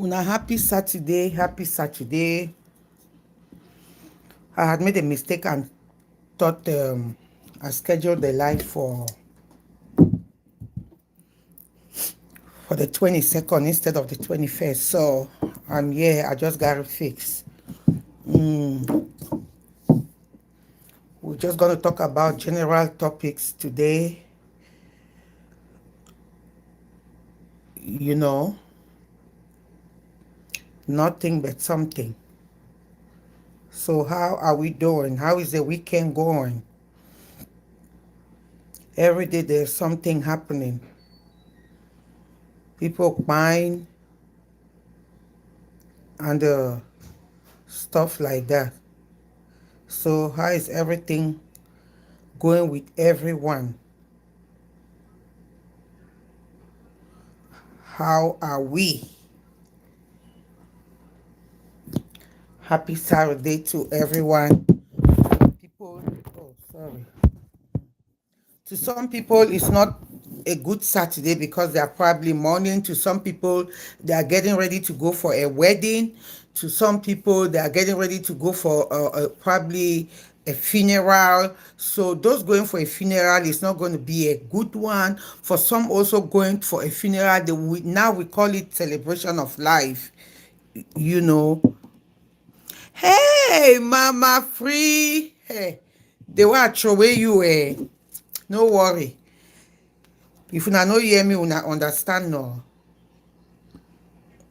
Una happy Saturday, happy Saturday. I had made a mistake and thought I scheduled the live for the 22nd instead of the 21st. So I'm here, I just got it fixed. We're just going to talk about general topics today. You know, nothing but something. So how are we doing? How is the weekend going? Every day there's something happening. People buying and stuff like that. So how is everything going with everyone? How are we? Happy Saturday to everyone. People, oh, sorry. To some people, it's not a good Saturday because they are probably mourning. To some people, they are getting ready to go for a wedding. To some people, they are getting ready to go for probably a funeral. So those going for a funeral is not going to be a good one. For some also going for a funeral, now we call it celebration of life. You know, hey, Mama Free. Hey, they want to throw away you. No worry. If una no hear me, una understand no.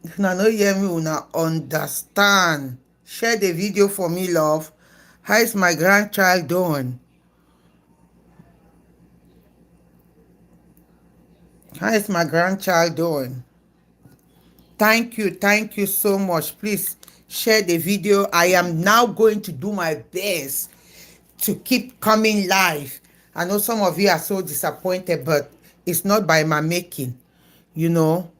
If una no hear me, una understand. Share the video for me, love. How is my grandchild doing? How is my grandchild doing? Thank you so much. Please share the video. I am now going to do my best to keep coming live. I know some of you are so disappointed, but it's not by my making. You know,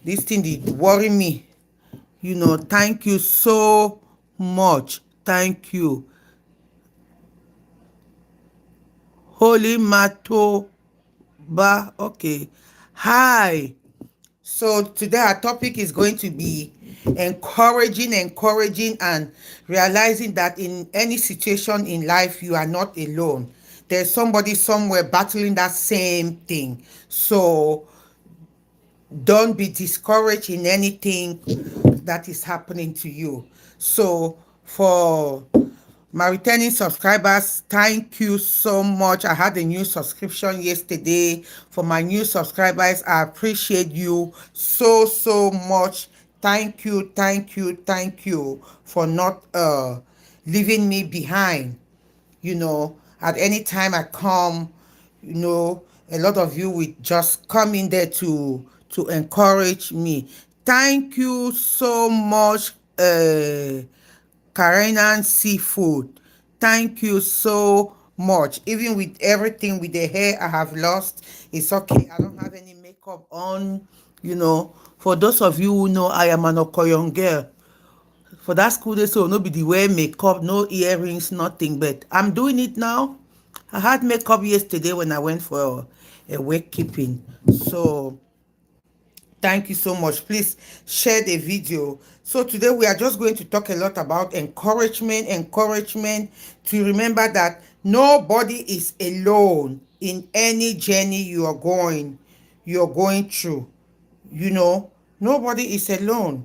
this thing did worry me. You know, thank you so much. Thank you. Holy Matoba. Okay. Hi. So today our topic is going to be encouraging, and realizing that in any situation in life, you are not alone. There's somebody somewhere battling that same thing. So don't be discouraged in anything that is happening to you. So for my returning subscribers, thank you so much. I had a new subscription yesterday. For my new subscribers, I appreciate you so much. Thank you for not leaving me behind. You know, at any time I come, you know, a lot of you will just come in there to encourage me. Thank you so much, Caribbean Seafood. Thank you so much. Even with everything, with the hair I have lost, it's okay. I don't have any makeup on. You know, for those of you who know, I am an Okoyon girl. For that school day, so no be the wear makeup, no earrings, nothing. But I'm doing it now. I had makeup yesterday when I went for a wake keeping. So thank you so much. Please share the video. So today we are just going to talk a lot about encouragement to remember that nobody is alone in any journey you're going through. You know, nobody is alone.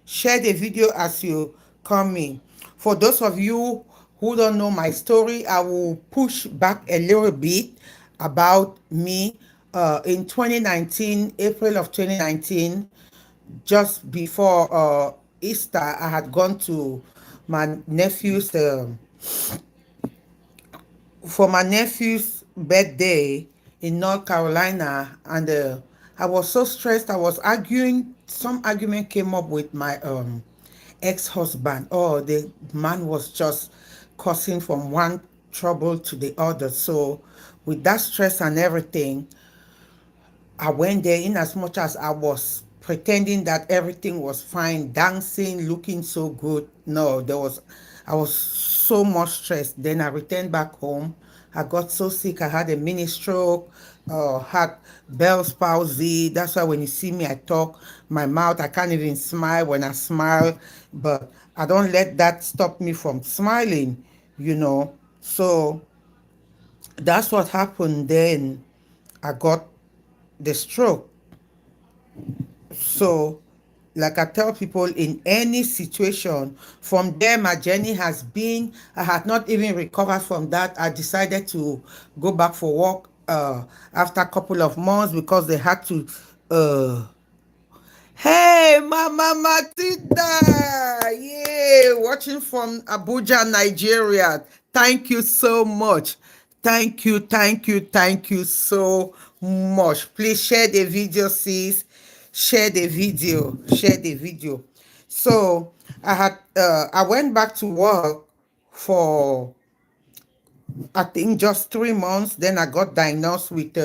Share the video as you come in. For those of you who don't know my story, I will push back a little bit about me. In 2019, April of 2019, just before Easter, I had gone to my nephew's for my nephew's birthday in North Carolina, and I was so stressed. I was arguing. Some argument came up with my ex-husband. Oh, the man was just causing from one trouble to the other. So with that stress and everything, I went there. In as much as I was pretending that everything was fine, dancing, looking so good. No, I was so much stressed. Then I returned back home I got so sick. I had a mini stroke, had Bell's palsy. That's why when you see me, I talk my mouth. I can't even smile when I smile, but I don't let that stop me from smiling, you know. So that's what happened then. I got the stroke. So, like I tell people, in any situation, from there, my journey has been, I had not even recovered from that. I decided to go back for work after a couple of months because they had to hey, Mama Matilda! Yeah, watching from Abuja, Nigeria. Thank you so much. Thank you so much. Please share the video, sis. Share the video. Share the video. So I went back to work for I think just 3 months. Then I got diagnosed with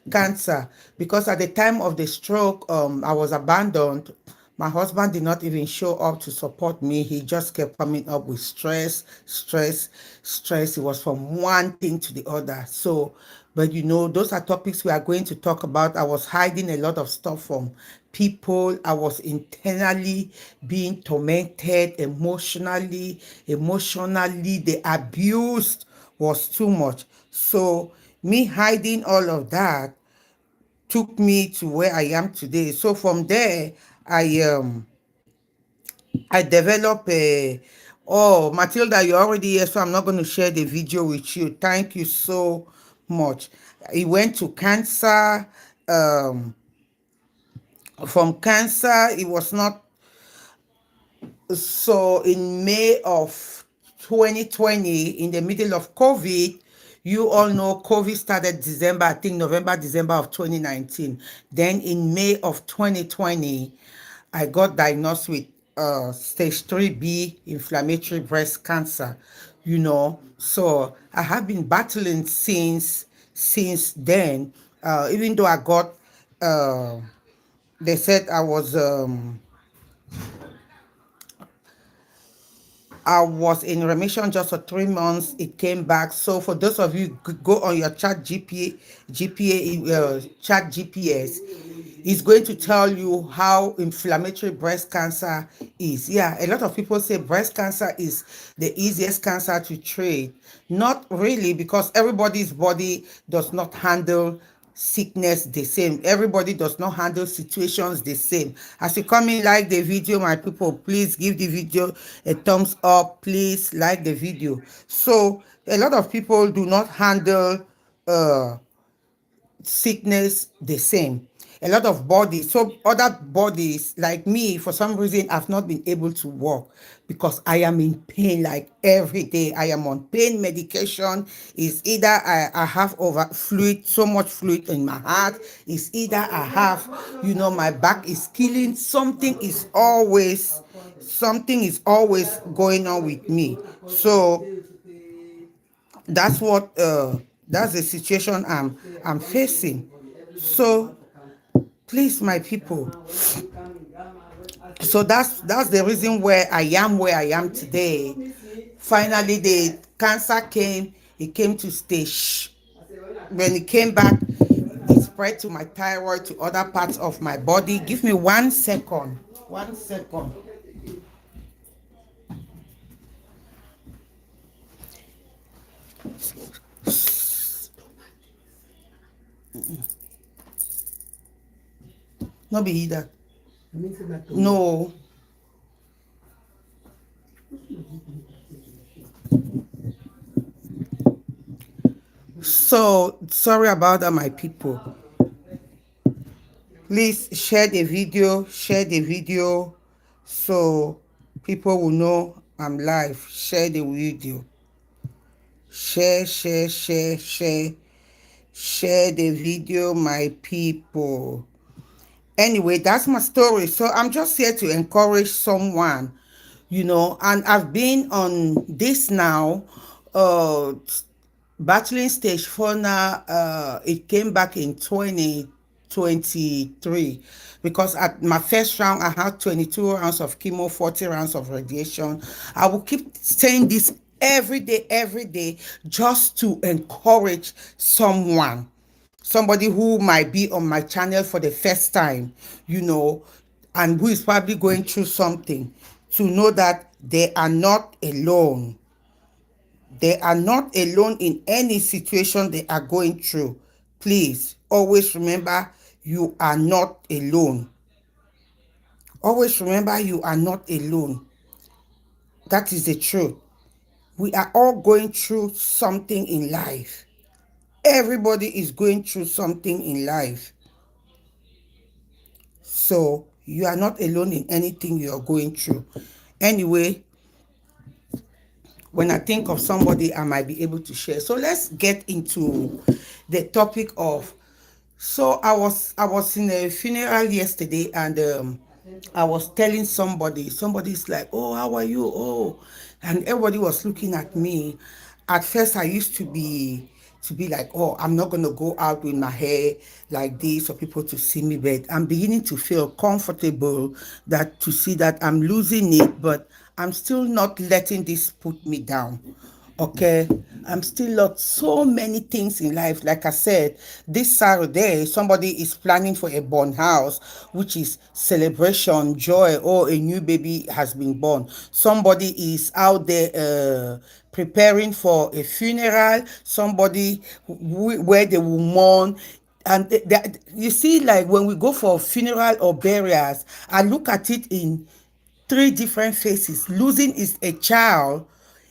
cancer because at the time of the stroke, I was abandoned. My husband did not even show up to support me. He just kept coming up with stress. It was from one thing to the other. So, but those are topics we are going to talk about. I was hiding a lot of stuff from people. I was internally being tormented emotionally. The abuse was too much. So me hiding all of that took me to where I am today. So from there, I developed a oh Matilda, you're already here, so I'm not going to share the video with you. Thank you so much. It went to cancer. Um, from cancer, it was not so in May of 2020, in the middle of COVID, you all know COVID started December, I think November, December of 2019. Then in May of 2020, I got diagnosed with stage 3B inflammatory breast cancer, So I have been battling since then. Even though they said I was in remission just for 3 months. It came back. So for those of you go on your chat GPS, it's going to tell you how inflammatory breast cancer is. Yeah, a lot of people say breast cancer is the easiest cancer to treat. Not really, because everybody's body does not handle sickness the same. Everybody does not handle situations the same. As you come in, like the video, my people, please give the video a thumbs up. Please like the video. So a lot of people do not handle sickness the same. A lot of bodies, so other bodies like me, for some reason I've not been able to walk because I am in pain like every day. I am on pain medication. Is either I have over fluid, so much fluid in my heart. Is either I have, my back is killing. Something is always going on with me. So that's the situation I'm facing. So please, my people, so that's the reason where I am today. Finally the cancer came. It came to stage. When it came back, it spread to my thyroid, to other parts of my body. Give me 1 second. 1 second. No be that. No. So sorry about that, my people. Please share the video. Share the video so people will know I'm live. Share the video. Share the video, my people. Anyway, that's my story. So I'm just here to encourage someone, and I've been on this now, battling stage 4 now. It came back in 2023 because at my first round I had 22 rounds of chemo, 40 rounds of radiation. I will keep saying this every day, just to encourage someone, somebody who might be on my channel for the first time, and who is probably going through something, to know that they are not alone. They are not alone in any situation they are going through. Please always remember, you are not alone. Always remember, you are not alone. That is the truth. We are all going through something in life. Everybody is going through something in life. So you are not alone in anything you are going through. Anyway, when I think of somebody, I might be able to share. So let's get into the topic of. So I was in a funeral yesterday, and I was telling somebody's like, "Oh, how are you?" Oh, and everybody was looking at me. At first, I used to be like, "Oh, I'm not gonna go out with my hair like this for people to see me," but I'm beginning to feel comfortable that to see that I'm losing it, but I'm still not letting this put me down. Okay, I'm still lot so many things in life. Like I said, this Saturday somebody is planning for a born house, which is celebration, joy. Oh, a new baby has been born. Somebody is out there preparing for a funeral. Somebody where they will mourn. And you see, like when we go for funeral or burials, I look at it in three different faces. Losing is a child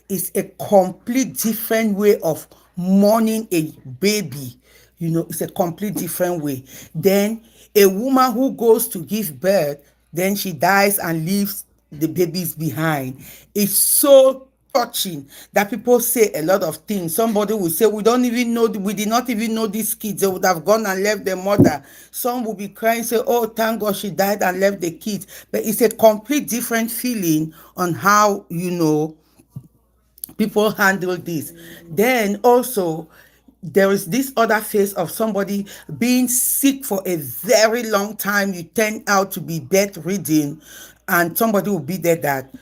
is a complete different way of mourning a baby. It's a complete different way. Then a woman who goes to give birth, then she dies and leaves the babies behind. It's so touching that people say a lot of things. Somebody will say, we did not even know these kids. They would have gone and left their mother. Some will be crying, say, oh, thank God she died and left the kids. But it's a complete different feeling on how, people handle this. Then also, there is this other phase of somebody being sick for a very long time. You turn out to be bedridden, and somebody will be there that,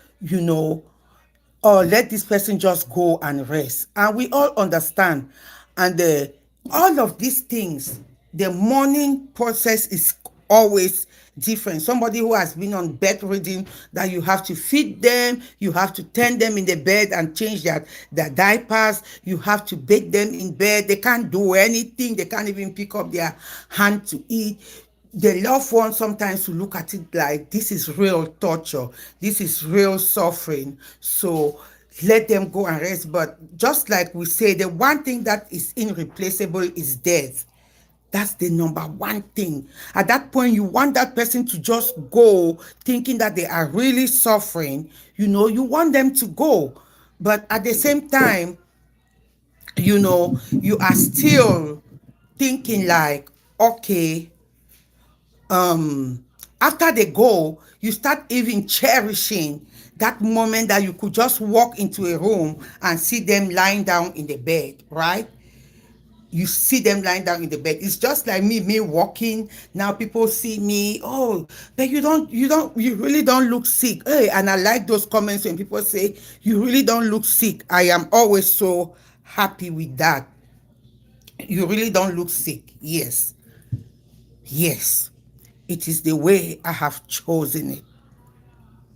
or let this person just go and rest. And we all understand. And all of these things, the mourning process is always different. Somebody who has been on bedridden, that you have to feed them, you have to turn them in the bed and change their diapers, you have to bathe them in bed. They can't do anything. They can't even pick up their hand to eat. The loved one sometimes will look at it like, this is real torture, this is real suffering, so let them go and rest. But just like we say, the one thing that is irreplaceable is death. That's the number one thing. At that point, you want that person to just go, thinking that they are really suffering. You want them to go. But at the same time, you are still thinking like, okay, after they go, you start even cherishing that moment that you could just walk into a room and see them lying down in the bed, right? You see them lying down in the bed. It's just like me walking. Now people see me, oh, but you really don't look sick. Hey, and I like those comments when people say, you really don't look sick. I am always so happy with that. You really don't look sick. Yes. Yes. It is the way I have chosen it.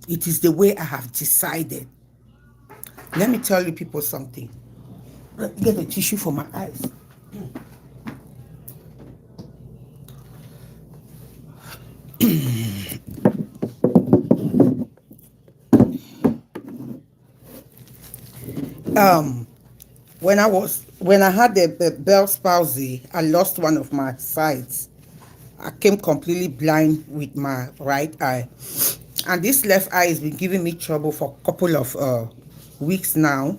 It is the way I have decided. Let me tell you people something. Let me get a tissue for my eyes. When I had the Bell's palsy, I lost one of my sights. I came completely blind with my right eye. And this left eye has been giving me trouble for a couple of weeks now.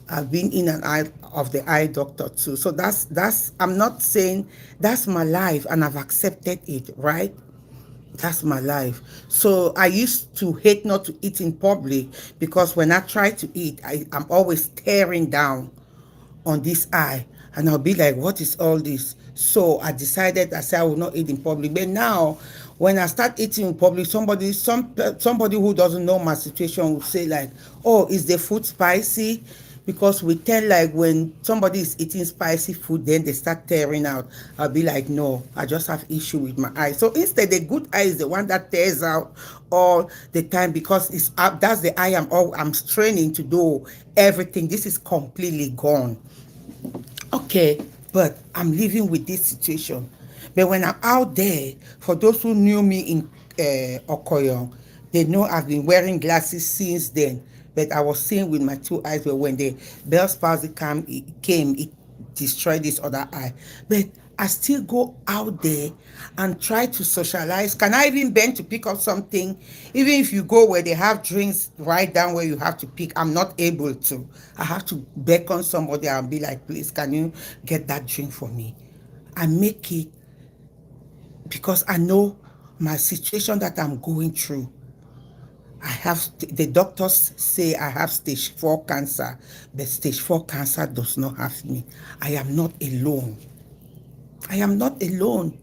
I've been in and out of the eye doctor too. So that's I'm not saying that's my life and I've accepted it, right? That's my life. So I used to hate not to eat in public because when I try to eat, I'm always staring down on this eye, and I'll be like, what is all this? So I decided, I said I will not eat in public. But now when I start eating in public, somebody who doesn't know my situation will say like, "Oh, is the food spicy?" Because we tend like when somebody is eating spicy food, then they start tearing out. I'll be like, "No, I just have issue with my eye." So instead, the good eye is the one that tears out all the time because that's the eye I'm straining to do everything. This is completely gone. Okay, but I'm living with this situation. But when I'm out there, for those who knew me in Okoyong, they know I've been wearing glasses since then. But I was seeing with my two eyes, but when the Bell's palsy came, it destroyed this other eye. But I still go out there and try to socialize. Can I even bend to pick up something? Even if you go where they have drinks right down where you have to pick, I'm not able to. I have to beckon somebody and be like, please, can you get that drink for me? I make it because I know my situation that I'm going through. The doctors say I have stage 4 cancer, but stage 4 cancer does not have me. I am not alone. I am not alone.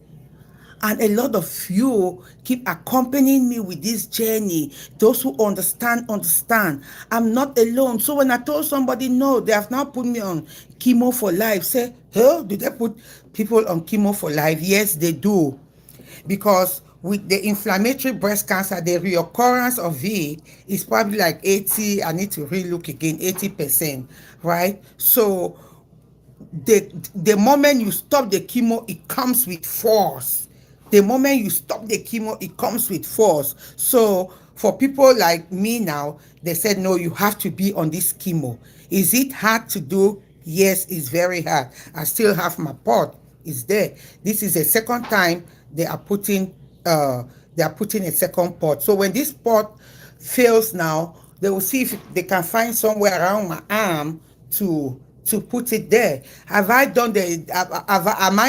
And a lot of you keep accompanying me with this journey. Those who understand, understand. I'm not alone. So when I told somebody, no, they have now put me on chemo for life, say, huh? Do they put people on chemo for life? Yes, they do. Because with the inflammatory breast cancer, the reoccurrence of it is probably like 80, I need to relook again, 80%, right? So the moment you stop the chemo, it comes with force. The moment you stop the chemo, it comes with force. So for people like me now, they said, no, you have to be on this chemo. Is it hard to do? Yes, it's very hard. I still have my pot. It's there. This is the second time they are putting a second pot. So when this pot fails now, they will see if they can find somewhere around my arm to put it there. Am I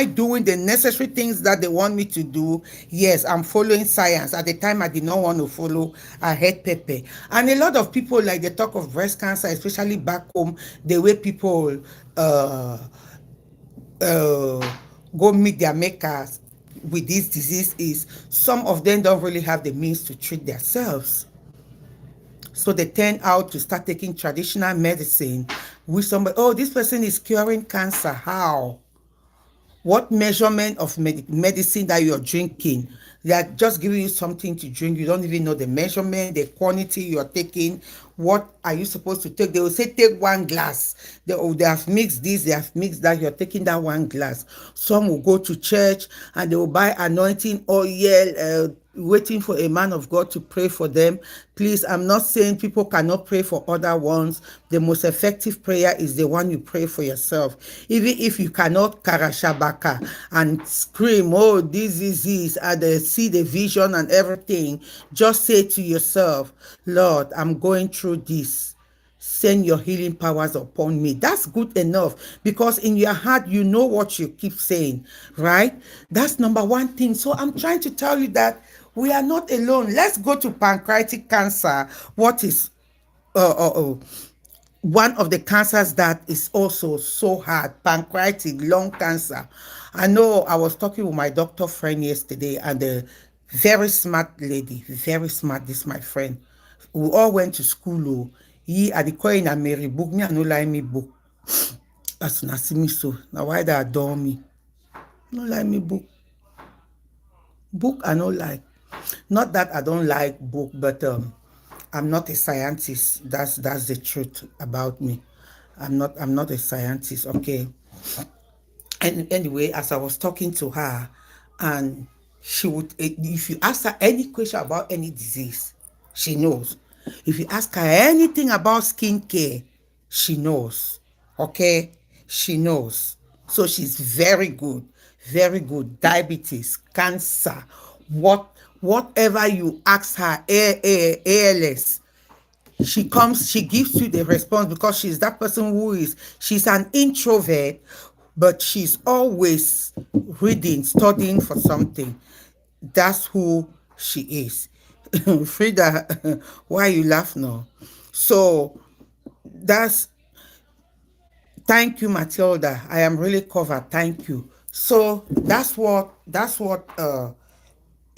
doing the necessary things that they want me to do? Yes, I'm following science. At the time, I did not want to follow. I had pepper. And a lot of people, like they talk of breast cancer, especially back home, the way people go meet their makers with this disease is some of them don't really have the means to treat themselves. So they turn out to start taking traditional medicine with somebody, oh, this person is curing cancer. How? What measurement of medicine that you're drinking? They are just giving you something to drink. You don't even know the measurement, the quantity you're taking. What are you supposed to take? They will say, take 1 glass. They have mixed this, they have mixed that. You're taking that 1 glass. Some will go to church and they will buy anointing oil, waiting for a man of God to pray for them. Please, I'm not saying people cannot pray for other ones. The most effective prayer is the one you pray for yourself. Even if you cannot karashabaka and scream, oh, this is this, and see the vision and everything, just say to yourself, Lord, I'm going through this. Send your healing powers upon me. That's good enough because in your heart, you know what you keep saying, right? That's number one thing. So I'm trying to tell you that we are not alone. Let's go to pancreatic cancer. What is one of the cancers that is also so hard, pancreatic lung cancer. I know I was talking with my doctor friend yesterday, and a very smart lady, very smart, this my friend. We all went to school. Oh. He at the coin and Mary book me, I no like me book. As na see me so. Now why they adore me? No like me book. Book I no like. Not that I don't like book, but I'm not a scientist. That's the truth about me. I'm not a scientist, okay? And anyway, as I was talking to her, and she would, if you ask her any question about any disease, she knows. If you ask her anything about skincare, she knows. Okay? She knows. So she's very good. Very good. Diabetes, cancer, whatever you ask her, ALS, she gives you the response because she's that person she's an introvert, but she's always reading, studying for something. That's who she is. Frida, why you laugh now? So that's thank you, Matilda. I am really covered. Thank you. So that's what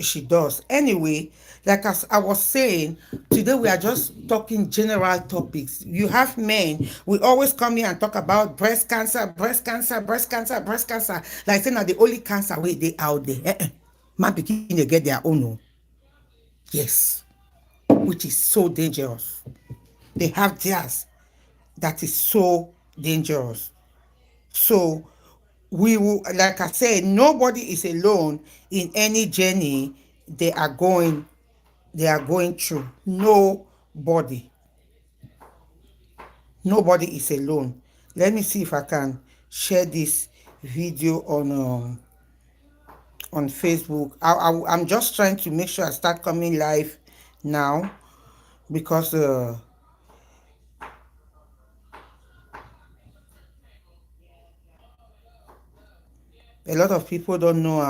She does. Anyway, like as I was saying, today we are just talking general topics. You have men, we always come here and talk about breast cancer, breast cancer, breast cancer, breast cancer. Like saying that the only cancer way they out there. Man begin they get their own. Oh. Yes. Which is so dangerous. They have theirs that is so dangerous. So we will, like I said, nobody is alone in any journey they are going through. Nobody is alone. Let me see if I can share this video on Facebook. I'm just trying to make sure I start coming live now, because a lot of people don't know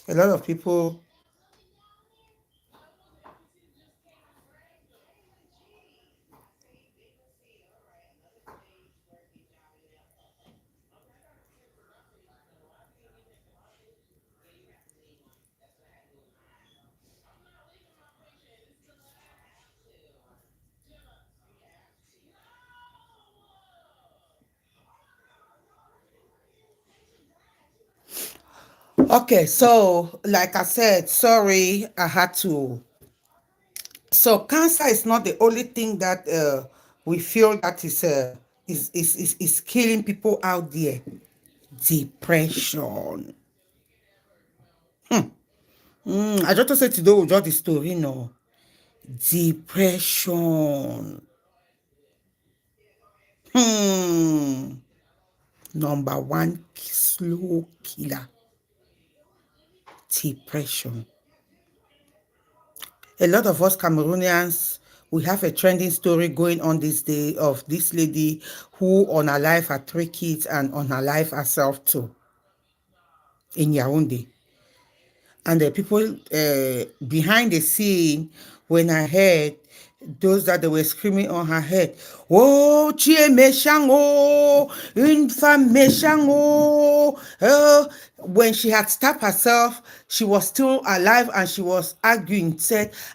a lot of people okay. So like I said, sorry, I had to. So cancer is not the only thing that we feel that is killing people out there. Depression. I just say today we just the story, no. Depression. Hmm. Number one slow killer. Depression. A lot of us Cameroonians, we have a trending story going on this day of this lady who on her life had 3 kids and on her life herself too in Yaoundé. And the people behind the scene, when I heard those that they were screaming on her head, oh, tu es méchant, oh, une femme méchant, oh. When she had stabbed herself, she was still alive and she was arguing.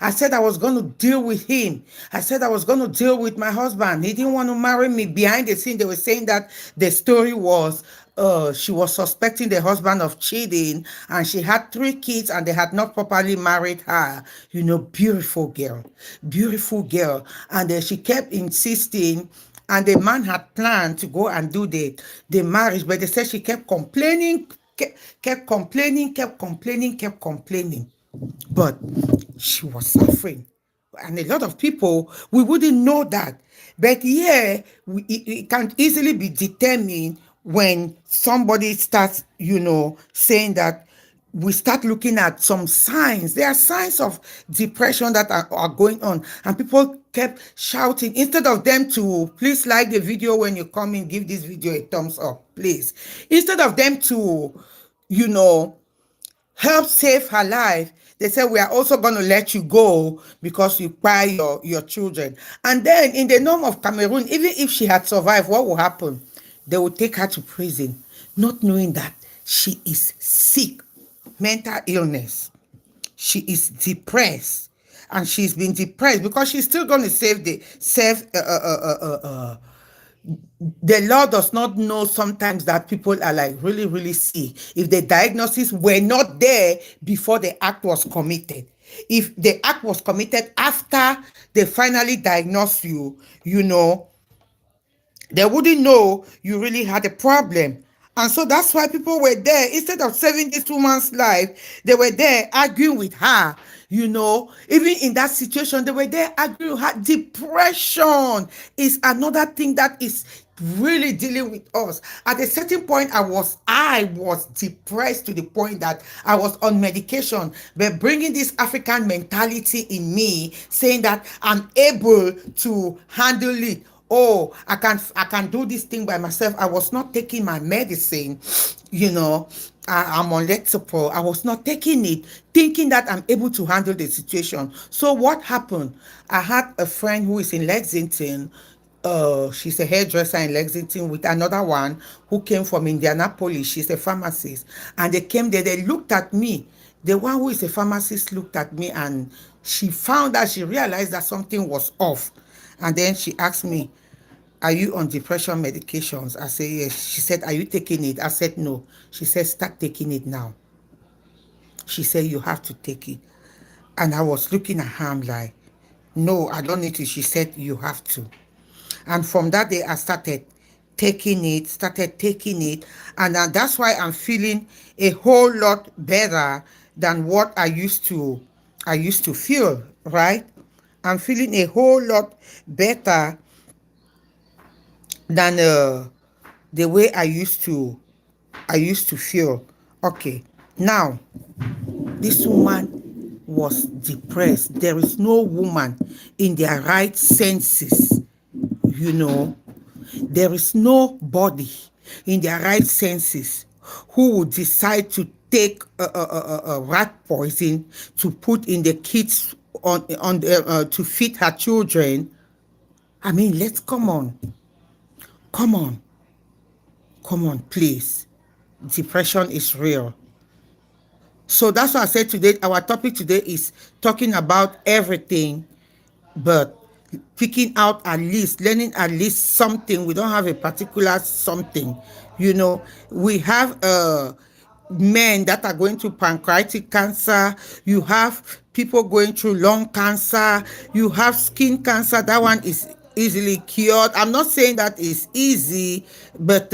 I said I was going to deal with him. I said I was going to deal with my husband. He didn't want to marry me. Behind the scene, they were saying that the story was she was suspecting the husband of cheating, and she had 3 kids and they had not properly married her. You know, beautiful girl. And she kept insisting, and the man had planned to go and do the marriage, but they said she kept complaining, kept complaining, kept complaining. But she was suffering. And a lot of people, we wouldn't know that. But yeah, it can easily be determined when somebody starts, saying that. We start looking at some signs. There are signs of depression that are going on. And people kept shouting, instead of them to please like the video when you come in, give this video a thumbs up, please. Instead of them to, you know, help save her life, they said we are also going to let you go because you buy your children. And then in the norm of Cameroon, even if she had survived, what will happen? They will take her to prison, not knowing that she is sick, mental illness. She is depressed, and she's been depressed because she's still going to save the law does not know sometimes that people are like really, really sick. If the diagnosis were not there before the act was committed, if the act was committed after they finally diagnosed you, they wouldn't know you really had a problem. And so that's why people were there. Instead of saving this woman's life, they were there arguing with her. Even in that situation, they were there arguing with her. Depression is another thing that is really dealing with us. At a certain point, I was depressed to the point that I was on medication, but bringing this African mentality in me, saying that I'm able to handle it. Oh, I can do this thing by myself. I was not taking my medicine. I'm on Lexapro. I was not taking it, thinking that I'm able to handle the situation. So what happened? I had a friend who is in Lexington. she's a hairdresser in Lexington with another one who came from Indianapolis. She's a pharmacist. And they came there, they looked at me. The one who is a pharmacist looked at me and she found that she realized that something was off. And then she asked me, are you on depression medications? I said, yes. She said, are you taking it? I said, no. She said, start taking it now. She said, you have to take it. And I was looking at her, I'm like, no, I don't need to. She said, you have to. And from that day, I started taking it. And that's why I'm feeling a whole lot better than what I used to feel, right? I'm feeling a whole lot better than the way I used to feel. Okay, now this woman was depressed. There is no woman in their right senses, you know. There is nobody in their right senses who would decide to take a rat poison to put in the kids to feed her children. I mean, let's come on, come on, come on, please. Depression is real. So that's why I said today, our topic today is talking about everything, but picking out at least, learning at least something. We don't have a particular something. We have men that are going through pancreatic cancer. You have people going through lung cancer. You have skin cancer. That one is easily cured. I'm not saying that is easy, but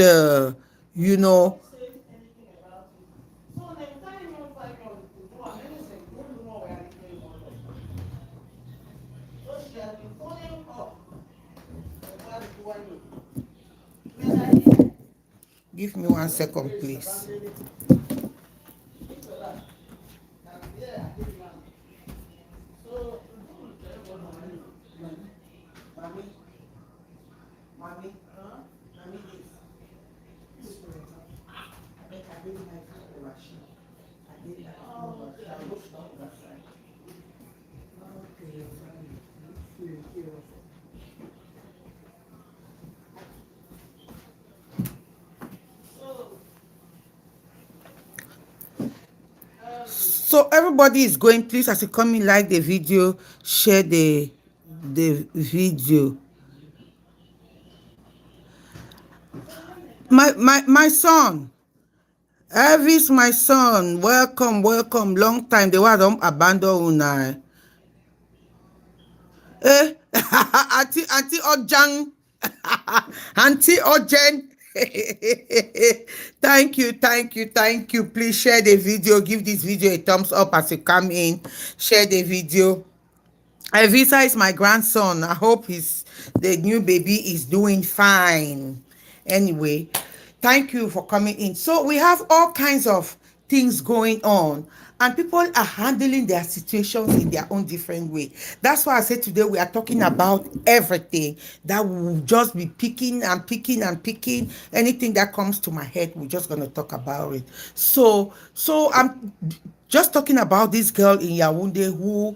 you know give me 1 second, please. So everybody is going, please, as you come in, like the video, share the video. My son, Elvis, my son, welcome, welcome. Long time. They were don't abandon una. Auntie Ojang, Auntie Ojen. Thank you. Please share the video. Give this video a thumbs up as you come in. Share the video. Evisa is my grandson. I hope the new baby is doing fine. Anyway, thank you for coming in. So we have all kinds of things going on, and people are handling their situations in their own different way. That's why I said today we are talking about everything. That will just be picking and picking and picking. Anything that comes to my head, we're just going to talk about it. So I'm just talking about this girl in Yaoundé who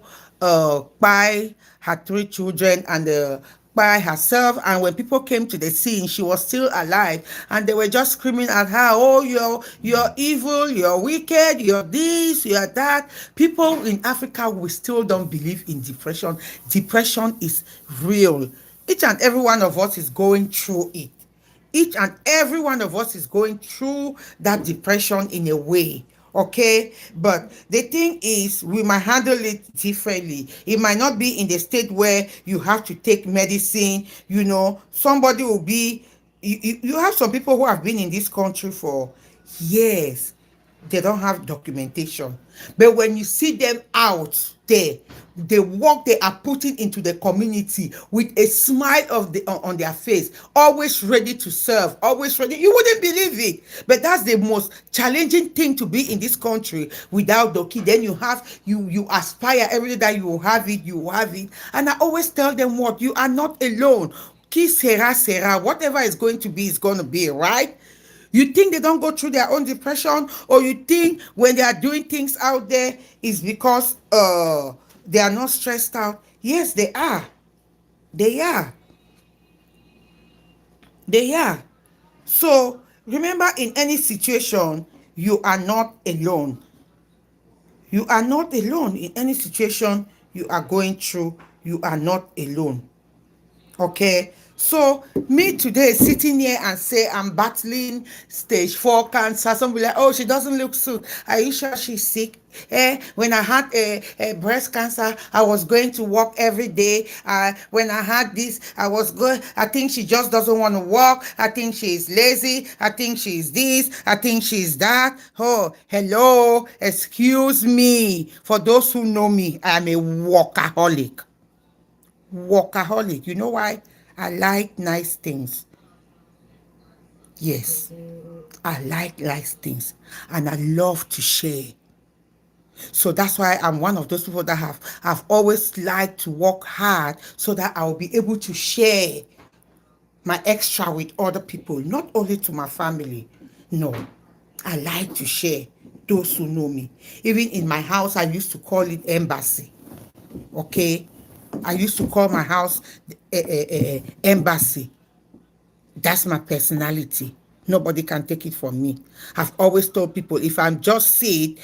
by her 3 children and by herself. And when people came to the scene, she was still alive, and they were just screaming at her, oh, you're evil, you're wicked, you're this, you're that. People in Africa, we still don't believe in depression. Depression is real. Each and every one of us is going through it. Each and every one of us is going through that depression in a way. Okay, but the thing is, we might handle it differently. It might not be in the state where you have to take medicine. Somebody will be, you have some people who have been in this country for years. They don't have documentation, but when you see them out there, the work they are putting into the community with a smile on their face, always ready to serve, always ready, you wouldn't believe it. But that's the most challenging thing to be in this country without doki. Then you aspire every day that you will have it. And I always tell them, what, you are not alone. Ki sera, whatever is going to be is going to be, right? You think they don't go through their own depression, or you think when they are doing things out there is because they are not stressed out? Yes, they are. They are. They are. So remember, in any situation, you are not alone. You are not alone in any situation you are going through. You are not alone. Okay, so me today sitting here and say I'm battling stage 4 cancer. Somebody like, oh, she doesn't look sick. Are you sure she's sick? When I had a breast cancer, I was going to work every day. When I had this, I was good. I think she just doesn't want to work. I think she's lazy. I think she's this. I think she's that. Oh, hello, excuse me. For those who know me, I'm a workaholic. Workaholic. You know why? I like nice things. Yes, I like nice things, and I love to share. So that's why I'm one of those people that have always liked to work hard so that I'll be able to share my extra with other people, not only to my family. No, I like to share. Those who know me, even in my house, I used to call it embassy. Okay, I used to call my house embassy. That's my personality. Nobody can take it from me. I've always told people, if I'm just sick,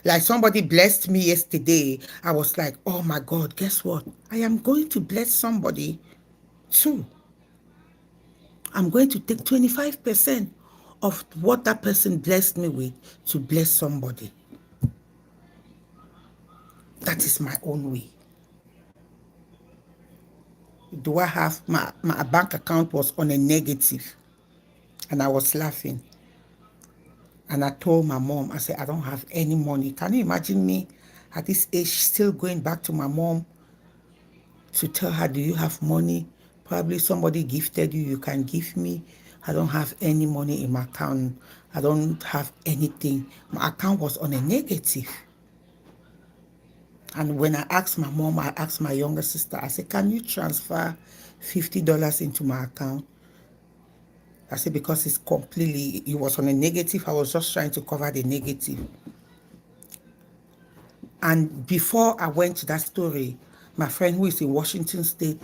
like somebody blessed me yesterday, I was like, oh my God, guess what? I am going to bless somebody too. I'm going to take 25% of what that person blessed me with to bless somebody. That is my own way. Do I have my bank account was on a negative, and I was laughing. And I told my mom, I said, I don't have any money. Can you imagine me at this age still going back to my mom to tell her, do you have money? Probably somebody gifted you, you can give me. I don't have any money in my account. I don't have anything. My account was on a negative. And when I asked my mom, I asked my younger sister, I said, can you transfer $50 into my account? I said, because it was on a negative. I was just trying to cover the negative. And before I went to that story, my friend who is in Washington State,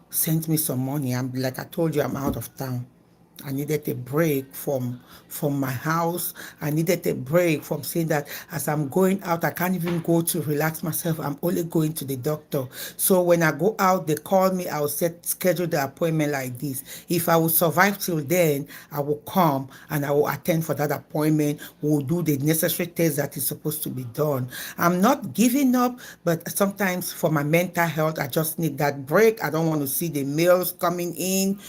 sent me some money. I'm like I told you, I'm out of town. I needed a break from my house. I needed a break from saying that as I'm going out, I can't even go to relax myself. I'm only going to the doctor. So when I go out, they call me. I'll schedule the appointment like this. If I will survive till then, I will come and I will attend for that appointment. We'll do the necessary tests that is supposed to be done. I'm not giving up, but sometimes for my mental health, I just need that break. I don't want to see the mails coming in,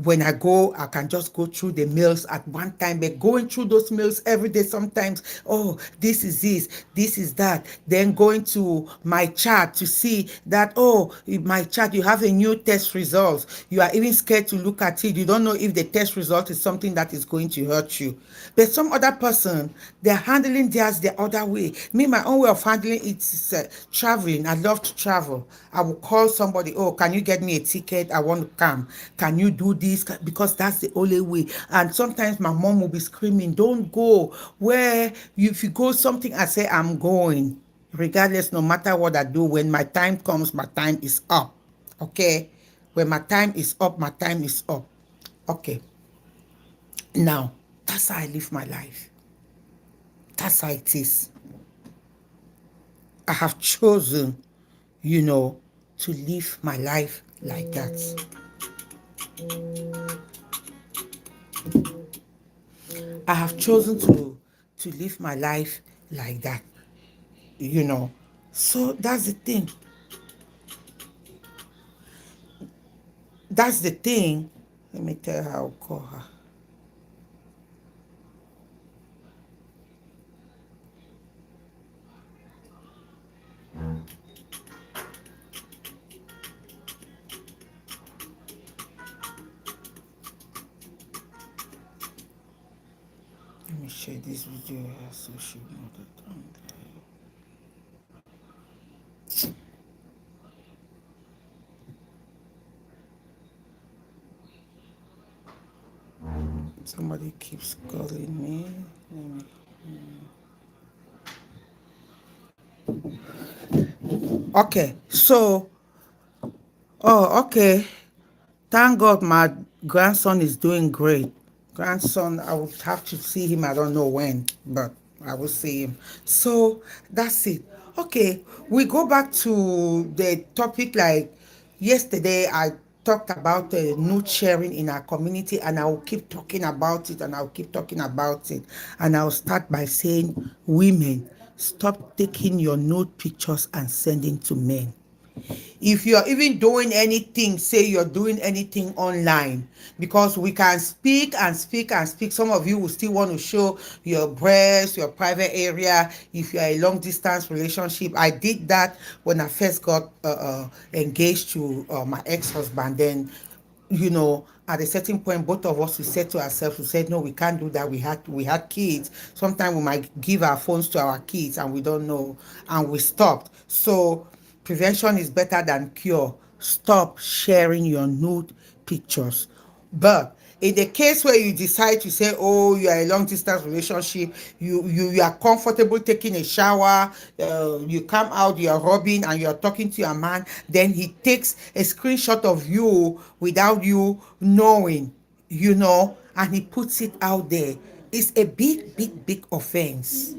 when I go, I can just go through the mails at one time, but going through those mails every day sometimes, oh, this is that. Then going to my chat to see that, oh, in my chat, you have a new test result. You are even scared to look at it. You don't know if the test result is something that is going to hurt you. But some other person, they're handling theirs the other way. Me, my own way of handling it is traveling. I love to travel. I will call somebody, oh, can you get me a ticket? I want to come. Can you do this? Because that's the only way. And sometimes my mom will be screaming, don't go. If you go something, I say, I'm going. Regardless, no matter what I do, when my time comes, my time is up. Okay? When my time is up, my time is up. Okay. Now, that's how I live my life. That's how it is. I have chosen, to live my life like that. I have chosen to live my life like that. So that's the thing. That's the thing. Let me tell her, I'll call her. Let me share this video here so she know that I'm there. Somebody keeps calling me. Okay, so, oh, okay. Thank God my grandson is doing great. Grandson, I would have to see him. I don't know when, but I will see him. So that's it. Okay, we go back to the topic. Like yesterday, I talked about nude sharing in our community, and I will keep talking about it, and I'll keep talking about it. And I'll start by saying, women, stop taking your nude pictures and sending to men. If you're even doing anything, say you're doing anything online, because we can speak and speak and speak. Some of you will still want to show your breast, your private area. If you're a long distance relationship, I did that when I first got engaged to my ex-husband. Then, at a certain point, both of us, we said to ourselves, we said, no, we can't do that. We had kids. Sometimes we might give our phones to our kids and we don't know, and we stopped. So prevention is better than cure. Stop sharing your nude pictures. But in the case where you decide to say, oh, you are a long distance relationship, you are comfortable taking a shower, you come out, you are rubbing and you are talking to your man, then he takes a screenshot of you without you knowing, and he puts it out there. It's a big, big, big offense.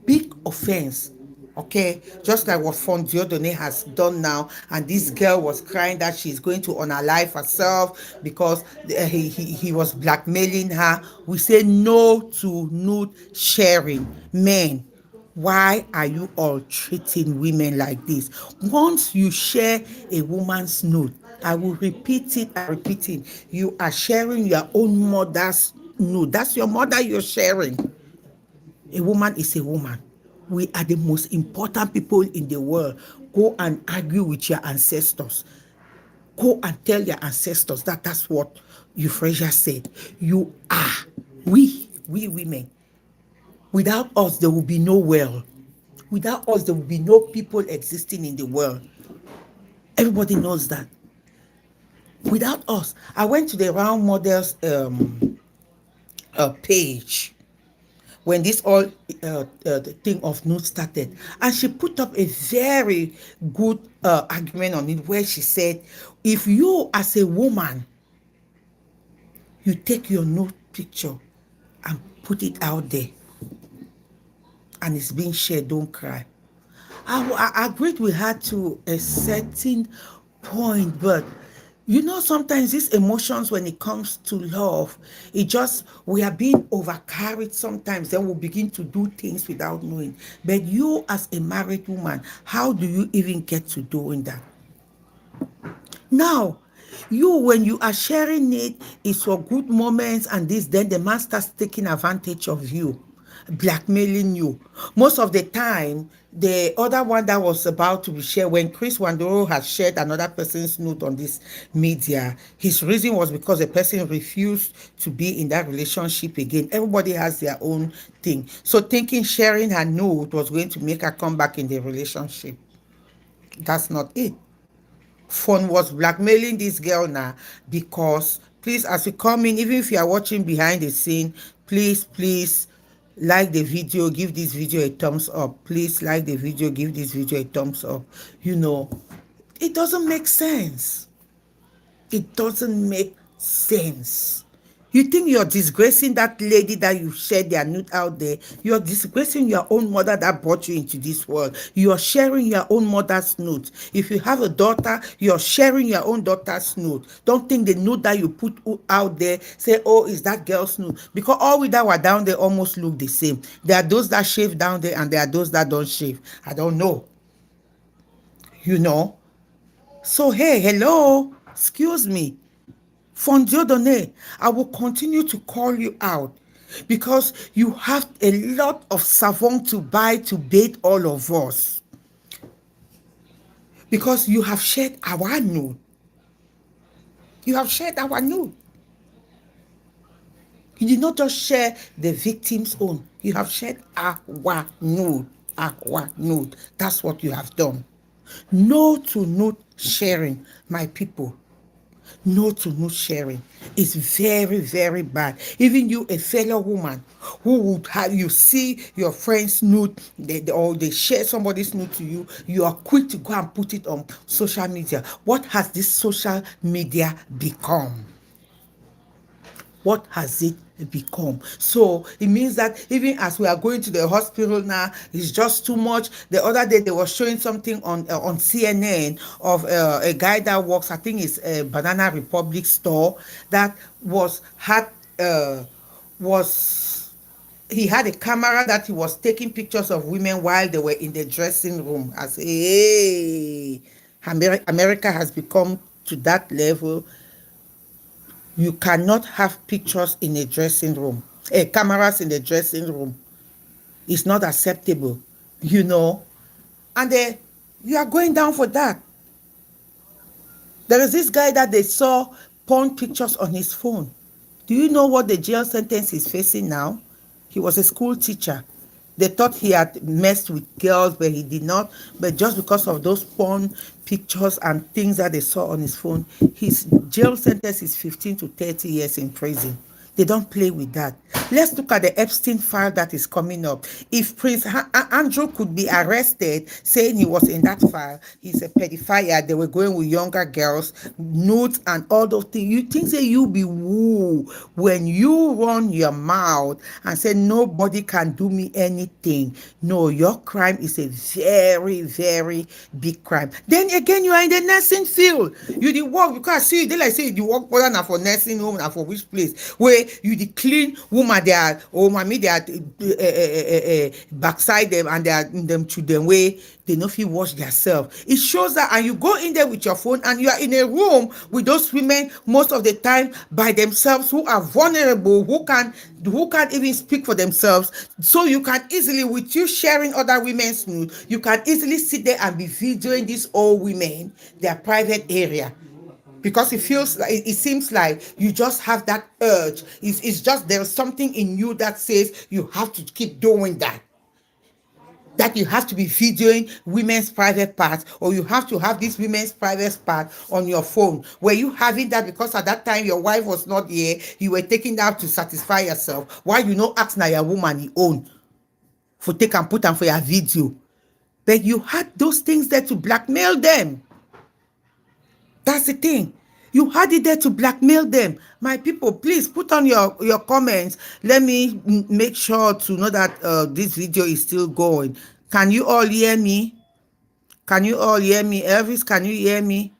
Big offense. Okay, just like what Fondiodone has done now, and this girl was crying that she's going to unalive herself because he was blackmailing her. We say no to nude sharing. Men, why are you all treating women like this? Once you share a woman's nude, I will repeat it and repeat it. You are sharing your own mother's nude. That's your mother you're sharing. A woman is a woman. We are the most important people in the world. Go and argue with your ancestors. Go and tell your ancestors that that's what Euphrasia said. You are. We women. Without us, there will be no world. Without us, there will be no people existing in the world. Everybody knows that. Without us, I went to the Round Models page when this all the thing of nude started, and she put up a very good argument on it, where she said, if you as a woman, you take your nude picture and put it out there and it's being shared, don't cry. I agreed with her to a certain point, but sometimes these emotions, when it comes to love, we are being overcarried sometimes. Then we begin to do things without knowing. But you, as a married woman, how do you even get to doing that? Now, when you are sharing it, it's for good moments and this, then the man starts taking advantage of you, blackmailing you. Most of the time, the other one that was about to be shared, when Chris Wandoro had shared another person's note on this media, his reason was because the person refused to be in that relationship again. Everybody has their own thing. So thinking sharing her note was going to make her come back in the relationship. That's not it. Fun was blackmailing this girl now, because please, as you come in, even if you are watching behind the scene, please like the video, give this video a thumbs up. Please like the video, give this video a thumbs up. It doesn't make sense. It doesn't make sense. You think you're disgracing that lady that you shared their nude out there? You're disgracing your own mother that brought you into this world. You're sharing your own mother's nude. If you have a daughter, you're sharing your own daughter's nude. Don't think the nude that you put out there, say, oh, is that girl's nude? Because all we that were down there almost look the same. There are those that shave down there and there are those that don't shave. I don't know. So, hey, hello, excuse me. Fondiodone, I will continue to call you out, because you have a lot of savon to buy to bathe all of us. Because you have shared our nude. You have shared our nude. You did not just share the victim's own. You have shared our nude. Our nude. That's what you have done. No to nude sharing, my people. No to no sharing. It's very, very bad. Even you, a fellow woman, who would have you see your friend's nude, or they share somebody's nude to you, you are quick to go and put it on social media. What has this social media become? What has it become? So it means that even as we are going to the hospital now, it's just too much. The other day they were showing something on CNN of a guy that works, I think it's a Banana Republic store, that uh, was he had a camera that he was taking pictures of women while they were in the dressing room. I say, hey, America has become to that level. You cannot have pictures in a dressing room, cameras in the dressing room. It's not acceptable, you know. And you are going down for that. There is this guy that they saw porn pictures on his phone. Do you know what the jail sentence he's facing now? He was a school teacher. They thought he had messed with girls, but he did not. But just because of those porn pictures and things that they saw on his phone, his jail sentence is 15 to 30 years in prison. They don't play with that. Let's look at the Epstein file that is coming up. If Prince Andrew could be arrested saying he was in that file, he's a pedophile, they were going with younger girls, nudes and all those things. You think that you be woo when you run your mouth and say nobody can do me anything. No, your crime is a very, very big crime. Then again, you are in the nursing field. You did work because I see they like say you work whether not for nursing home and for which place where you the clean woman they are or mommy they are backside them and they are in them to them way they no fit wash themselves. It shows that, and you go in there with your phone and you are in a room with those women most of the time by themselves who are vulnerable, who can't even speak for themselves. So you can easily, with you sharing other women's nude, you can easily sit there and be videoing these old women, their private area. Because it feels like it seems like you just have that urge. It's just there's something in you that says you have to keep doing that. That you have to be videoing women's private parts, or you have to have this women's private part on your phone. Were you having that because at that time your wife was not here, you were taking that to satisfy yourself? Why you no ask na your woman you own for take and put am for your video? But you had those things there to blackmail them. That's the thing. You had it there to blackmail them. My people, please put on your comments. Let me make sure to know that this video is still going. Can you all hear me? Can you all hear me? Elvis, can you hear me?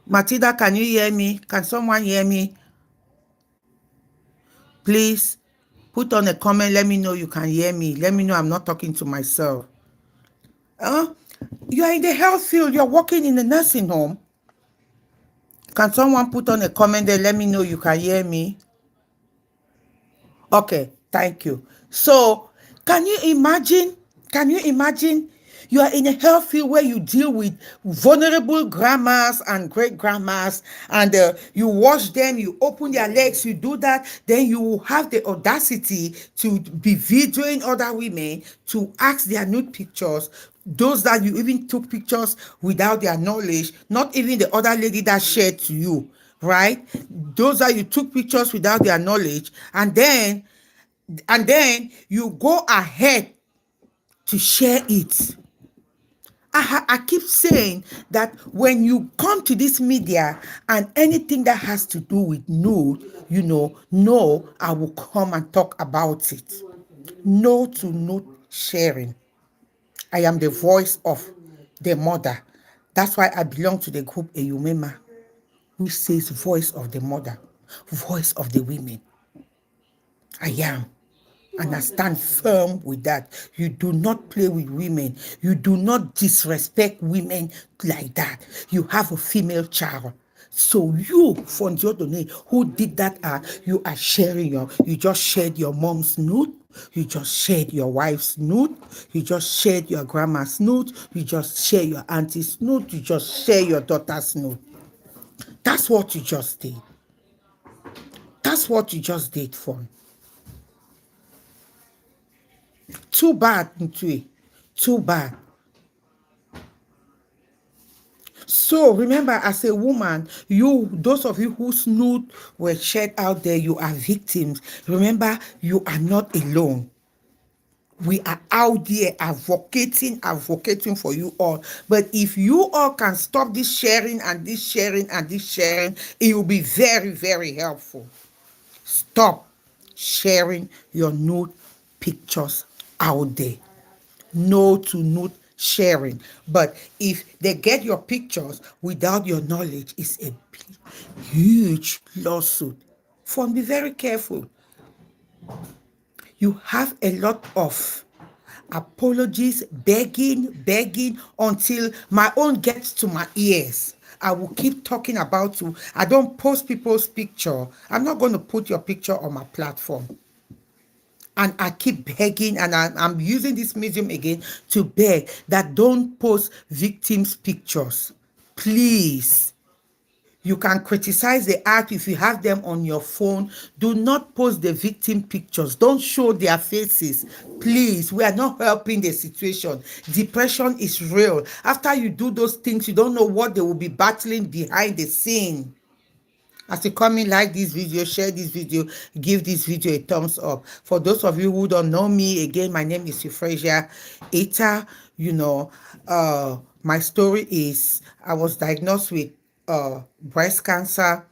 Matilda, can you hear me? Can someone hear me? Please put on a comment. Let me know you can hear me. Let me know I'm not talking to myself. You are in the health field. You're working in a nursing home. Can someone put on a comment there? Let me know you can hear me. Okay, thank you. So, can you imagine? Can you imagine? You are in a health field where you deal with vulnerable grandmas and great grandmas, and you wash them, you open their legs, you do that. Then you have the audacity to be videoing other women, to ask their nude pictures. Those that you even took pictures without their knowledge, not even the other lady that shared to you, right? Those that you took pictures without their knowledge, and then you go ahead to share it. I keep saying that when you come to this media and anything that has to do with nude, no, I will come and talk about it. No to nude sharing. I am the voice of the mother. That's why I belong to the group Eumema, which says voice of the mother, voice of the women. I am. And I stand firm with that. You do not play with women. You do not disrespect women like that. You have a female child. So you, Fondiodone, who did that, you are sharing you just shared your mom's nude. You just shared your wife's nude. You just shared your grandma's nude. You just share your auntie's nude. You just share your daughter's nude. That's what you just did. That's what you just did, Fon. Too bad, Ntue. Too bad. So remember, as a woman, those of you whose nude were shared out there, you are victims. Remember, you are not alone. We are out there advocating for you all. But if you all can stop this sharing and this sharing and this sharing, it will be very, very helpful. Stop sharing your nude pictures out there. No to nude sharing. But if they get your pictures without your knowledge, it's a huge lawsuit. Be very careful. You have a lot of apologies, begging until my own gets to my ears. I will keep talking about you. I don't post people's picture. I'm not going to put your picture on my platform. And I keep begging, and I'm using this medium again to beg that don't post victims' pictures. Please. You can criticize the act if you have them on your phone. Do not post the victim pictures. Don't show their faces. Please, we are not helping the situation. Depression is real. After you do those things, you don't know what they will be battling behind the scene. As you come in, like this video, share this video, give this video a thumbs up. For those of you who don't know me, again, my name is EUPHRASIA Ita. My story is I was diagnosed with breast cancer,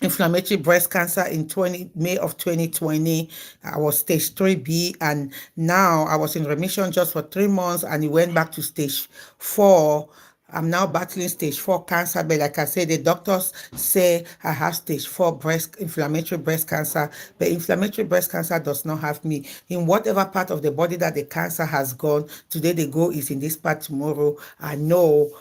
inflammatory breast cancer in May of 2020. I was stage 3B, and now I was in remission just for 3 months, and it went back to stage 4. I'm now battling stage 4 cancer, but like I said, the doctors say I have stage 4 inflammatory breast cancer, but inflammatory breast cancer does not have me. In whatever part of the body that the cancer has gone, today the goal is in this part, tomorrow I know,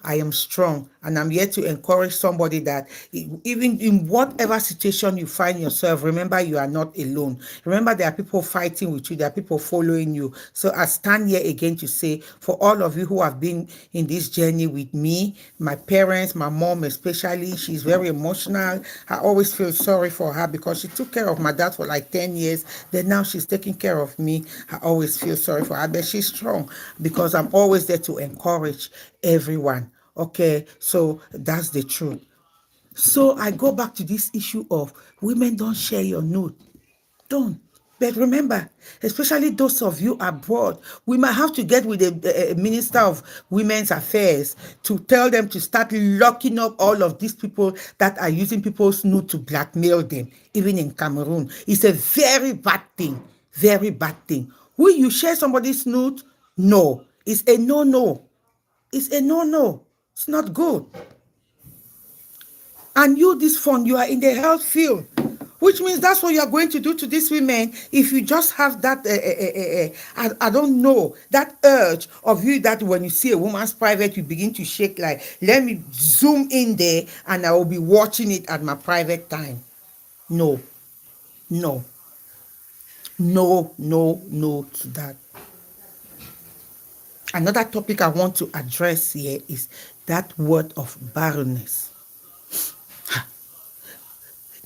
I am strong, and I'm here to encourage somebody that even in whatever situation you find yourself, remember you are not alone. Remember there are people fighting with you, there are people following you. So I stand here again to say, for all of you who have been in this journey with me, my parents, my mom especially, she's very emotional. I always feel sorry for her because she took care of my dad for like 10 years. Then now she's taking care of me. I always feel sorry for her, but she's strong because I'm always there to encourage everyone. Okay, so that's the truth. So I go back to this issue of women don't share your nude. Don't. But remember, especially those of you abroad, we might have to get with the Minister of Women's Affairs to tell them to start locking up all of these people that are using people's nude to blackmail them, even in Cameroon. It's a very bad thing. Very bad thing. Will you share somebody's nude? No. It's a no-no. It's a no-no. It's not good. And you, this fund, you are in the health field, which means that's what you are going to do to these women. If you just have that, I don't know, that urge of you that when you see a woman's private, you begin to shake like, let me zoom in there and I will be watching it at my private time. No, no, no to that. Another topic I want to address here is that word of barrenness.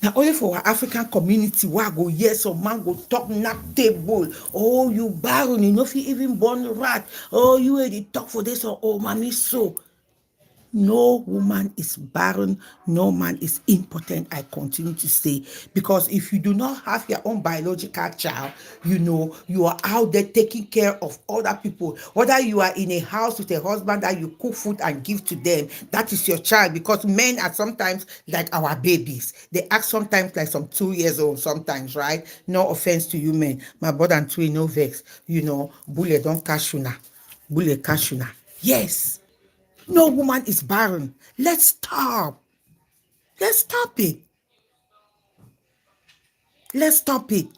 Now, only for our African community, where I go, yes, some man go talk knock table. Oh, you barren, you know if you even born rat. Oh, you already talk for this, or oh, mommy, so. No woman is barren. No man is impotent, I continue to say. Because if you do not have your own biological child, you are out there taking care of other people. Whether you are in a house with a husband that you cook food and give to them, that is your child. Because men are sometimes like our babies. They act sometimes like some 2 years old sometimes, right? No offense to you men. My brother and twin, no vex. Bullet don't catch you now. Bullet catch you now. Yes. No woman is barren. Let's stop. Let's stop it. Let's stop it.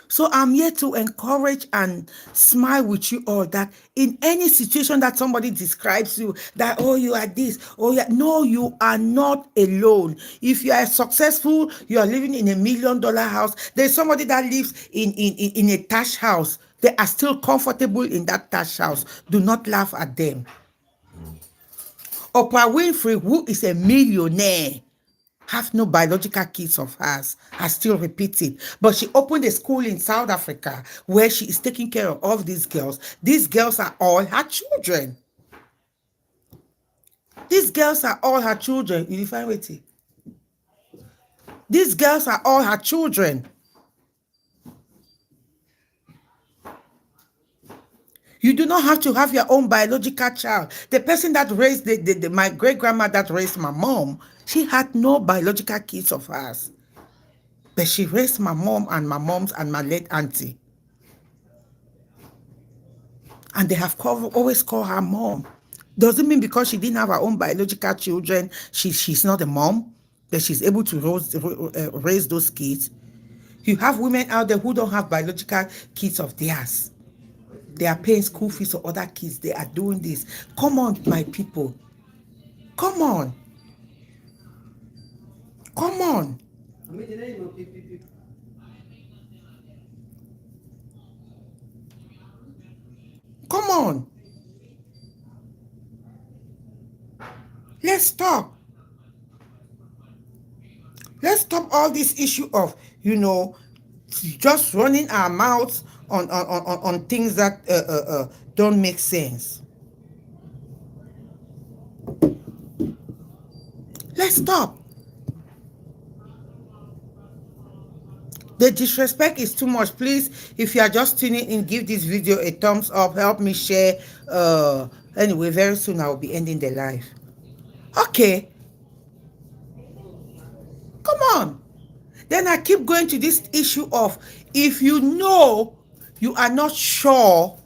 So I'm here to encourage and smile with you all that in any situation that somebody describes you, that, oh, you are this, oh, yeah. No, you are not alone. If you are successful, you are living in $1 million house, there's somebody that lives in a thatch house. They are still comfortable in that thatch house. Do not laugh at them. Oprah Winfrey, who is a millionaire, have no biological kids of hers. I still repeat it. But she opened a school in South Africa where she is taking care of all these girls. These girls are all her children. These girls are all her children. You define what? These girls are all her children. You do not have to have your own biological child. The person that raised my great grandma that raised my mom, she had no biological kids of hers. But she raised my mom and my mom's and my late auntie. And they have always called her mom. Doesn't mean because she didn't have her own biological children, she's not a mom, that she's able to raise those kids. You have women out there who don't have biological kids of theirs. They are paying school fees for other kids. They are doing this. Come on, my people. Come on. Come on. Come on. Let's stop. Let's stop all this issue of, just running our mouths on things that don't make sense. Let's stop. The disrespect is too much. Please, if you are just tuning in, give this video a thumbs up. Help me share. Anyway, very soon I will be ending the live. Okay. Come on. Then I keep going to this issue of, if you know you are not sure,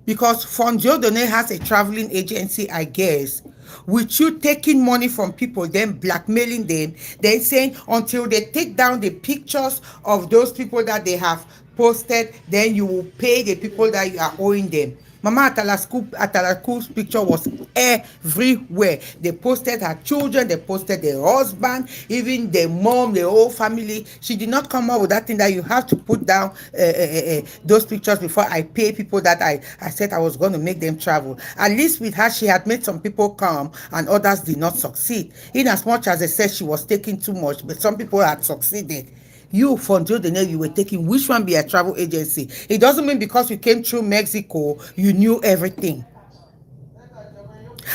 because Fondiodone has a traveling agency, I guess, with you taking money from people, then blackmailing them, then saying until they take down the pictures of those people that they have posted, then you will pay the people that you are owing them. Mama Atalaku's picture was everywhere. They posted her children, they posted their husband, even the mom, the whole family. She did not come up with that thing that you have to put down those pictures before I pay people that I said I was going to make them travel. At least with her, she had made some people come and others did not succeed. In as much as they said she was taking too much, but some people had succeeded. You, Fondiodone, you were taking, which one be a travel agency? It doesn't mean because you came through Mexico, you knew everything.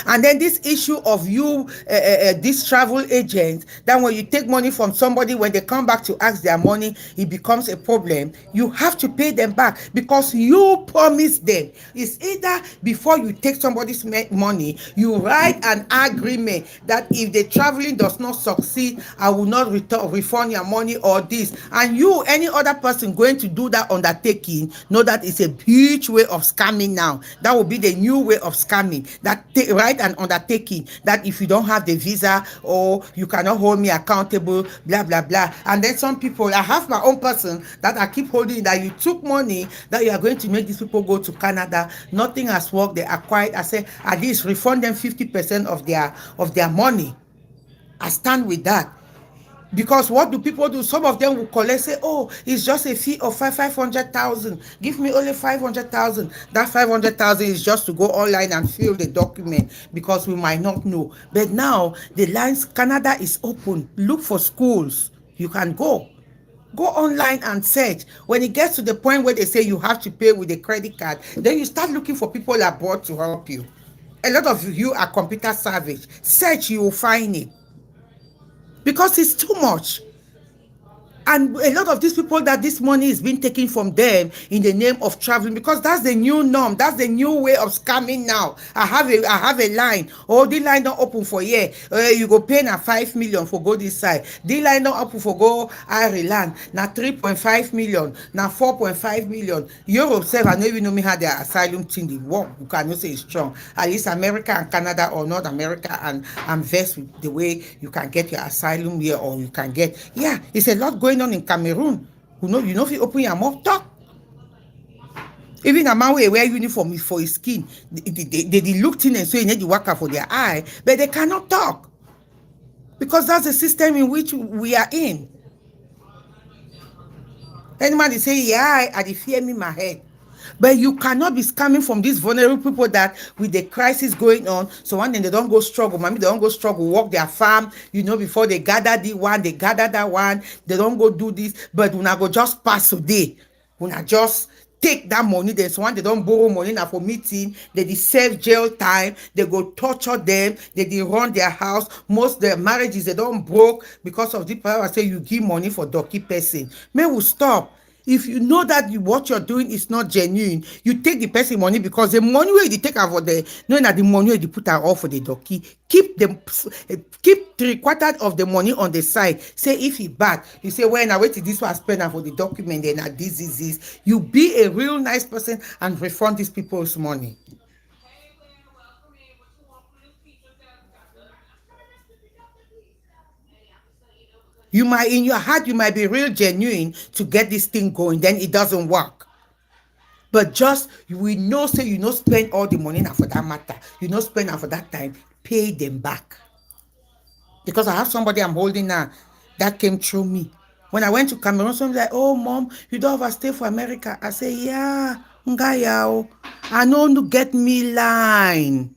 And then this issue of you, this travel agent, that when you take money from somebody, when they come back to ask their money, it becomes a problem. You have to pay them back because you promised them. It's either before you take somebody's money, you write an agreement that if the traveling does not succeed, I will not refund your money or this. And you, any other person going to do that undertaking, know that it's a huge way of scamming now. That will be the new way of scamming. That write an undertaking that if you don't have the visa or you cannot hold me accountable, blah blah blah. And then some people, I have my own person that I keep holding, that you took money that you are going to make these people go to Canada. Nothing has worked. They are quiet. I say at least refund them 50% of their money. I stand with that. Because what do people do? Some of them will collect, say, oh, it's just a fee of 500,000. Give me only 500,000. That 500,000 is just to go online and fill the document because we might not know. But now the lines, Canada is open. Look for schools. You can go. Go online and search. When it gets to the point where they say you have to pay with a credit card, then you start looking for people abroad to help you. A lot of you are computer savage. Search, you will find it. Because it's too much. And a lot of these people that this money is being taken from them in the name of traveling, because that's the new norm. That's the new way of scamming now. I have a line. Oh, the line not open for year. You go pay na 5 million for go this side. The line not open for go Ireland. Na 3.5 million. Na 4.5 million. Europe self, I don't even know me how their asylum thing they work. You cannot say it's strong. At least America and Canada or North America and versed with the way you can get your asylum here, or you can get, yeah, it's a lot going on in Cameroon. You know if you open your mouth, talk. Even a man will wear uniform for his skin. They look in and so you need to work out for their eye, but they cannot talk. Because that's the system in which we are in. Anybody say, yeah, I fear me in my head. But you cannot be scamming from these vulnerable people that with the crisis going on. So one day they don't go struggle, mommy, they don't go struggle, work their farm, before they gather the one, they gather that one, they don't go do this. But when I go just pass today, when I just take that money, then so one they don't borrow money now for meeting, they serve jail time, they go torture them, they run their house. Most their marriages they don't broke because of the power say you give money for donkey person. May we stop. If you know that what you're doing is not genuine, you take the person money because the money where you take out for the knowing that the money where you put out all for the donkey, keep 3/4 of the money on the side. Say if he bad, you say when I wait till this one spend for the document, then this is this. You be a real nice person and refund these people's money. You might in your heart you might be real genuine to get this thing going, then it doesn't work. But just we know say you no spend all the money now for that matter, you no spend now for that time, pay them back. Because I have somebody I'm holding now that came through me. When I went to Cameroon, somebody like, oh mom, you don't overstay for America. I say, yeah, ngaya, I know to get me line.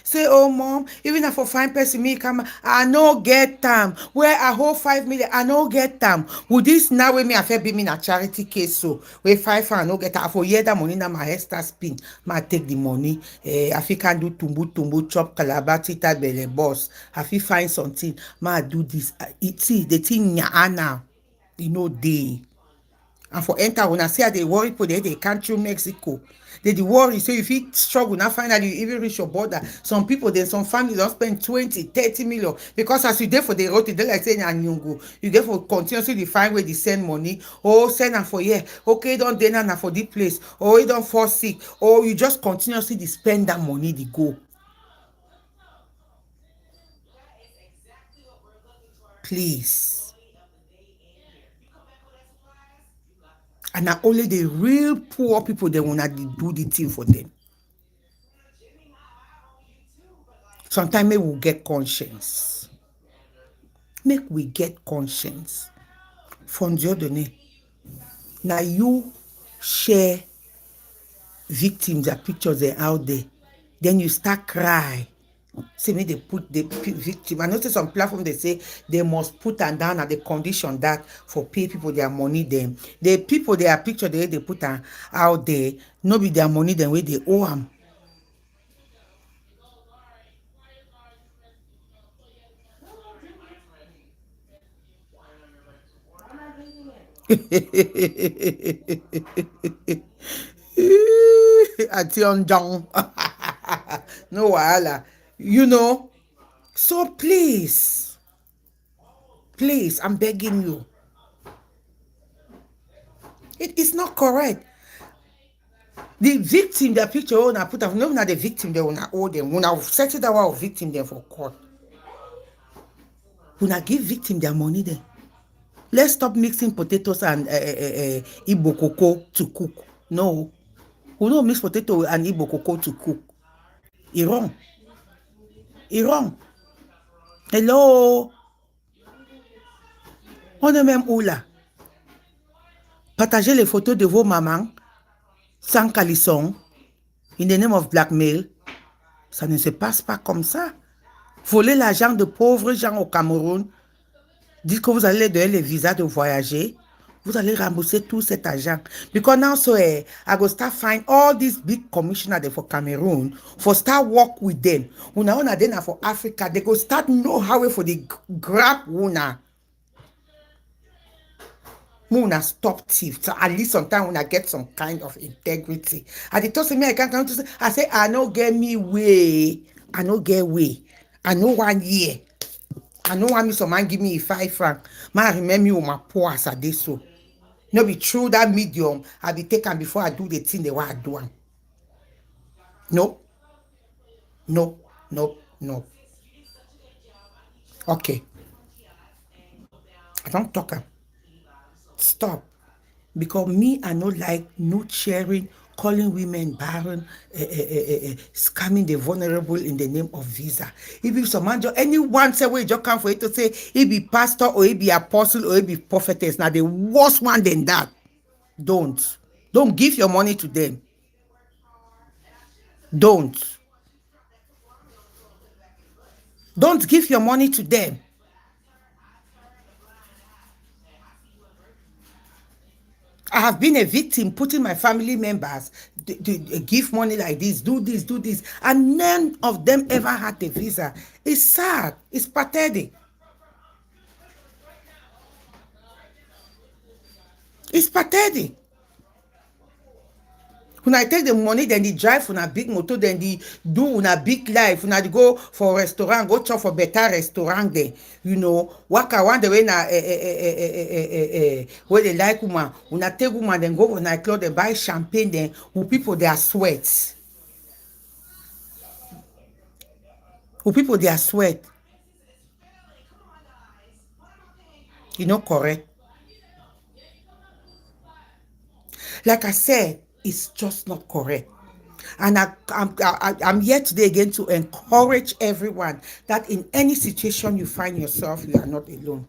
Say, oh mom, even if for fine person me come, I no get them. Where I hold 5 million, I no get them. Would this now with me affect be me a charity case so where 5 I no get them. For year that money now my hair start spin. Ma take the money. I feel can do tumbu chop calabar tita bele boss. I feel find something. Ma do this. See the thing ya now. You know they. And for enter when I say they worry people they can't through Mexico. They worry. So if you struggle now finally you even reach your border. Some people then some families don't spend 20, 30 million. Because as you there for the road, they like saying and you get for continuously find where they send money. Or send them for here. Okay, don't then now for this place. Or you don't fall sick. Or you just continuously spend that money they go. Please. And not only the real poor people they wanna do the thing for them. Sometimes we will get conscience. Make we get conscience. From the other day, now you share victims, their pictures they out there. Then you start cry. Say me they put the victim. I notice some platform they say they must put them down at the condition that for pay people their money them. The people their picture they put them out there, no be their money them where they owe them. Ati Onjong. No wahala. So please, I'm begging you. It is not correct. The victim, their picture, I put up, no, not the victim, they will owe them. When I settle that one victim them for court. When I give victim their money then. Let's stop mixing potatoes and Igbo cocoa to cook. No. We don't mix potato and Igbo cocoa to cook. It's wrong. It's wrong. Hello. On est même où là? Partagez les photos de vos mamans sans caleçon in the name of blackmail. Ça ne se passe pas comme ça. Voler l'argent de pauvres gens au Cameroun, dire que vous allez donner les visas de voyager, vous allez rembourser tout cet argent. Because now so I go start find all these big commissioners for Cameroon for start work with them. Una then for Africa, they go start know how for the grab una. Una stop thief. So at least sometimes when I get some kind of integrity. And they told me I can't come to say, I say I no get me way. I no get way. I know 1 year. I know want me some man give me 5 francs. Man remember me with my poor as I did so. No be true that medium I be taken before I do the thing they want to do. No. No. No. No. Okay. I don't talk. Stop. Because me, I no like no sharing, calling women barren, scamming the vulnerable in the name of visa. If you some man, anyone say we just come for it to say he be pastor or he be apostle or he be prophetess. Now the worst one than that. Don't Don't give your money to them. Don't. Don't give your money to them. I have been a victim putting my family members give money like this, do this, and none of them ever had a visa. It's sad. It's pathetic. It's pathetic. When I take the money, then they drive on a big motor, then they do on a big life. When I go for a restaurant, go chop for better restaurant there. You know, waka one the way na where they like woman. When I take woman, then go on a club, they buy champagne, then who people they are sweat. Who people they are sweat. You know, correct. Like I said, it's just not correct. And I'm here today again to encourage everyone that in any situation you find yourself, you are not alone.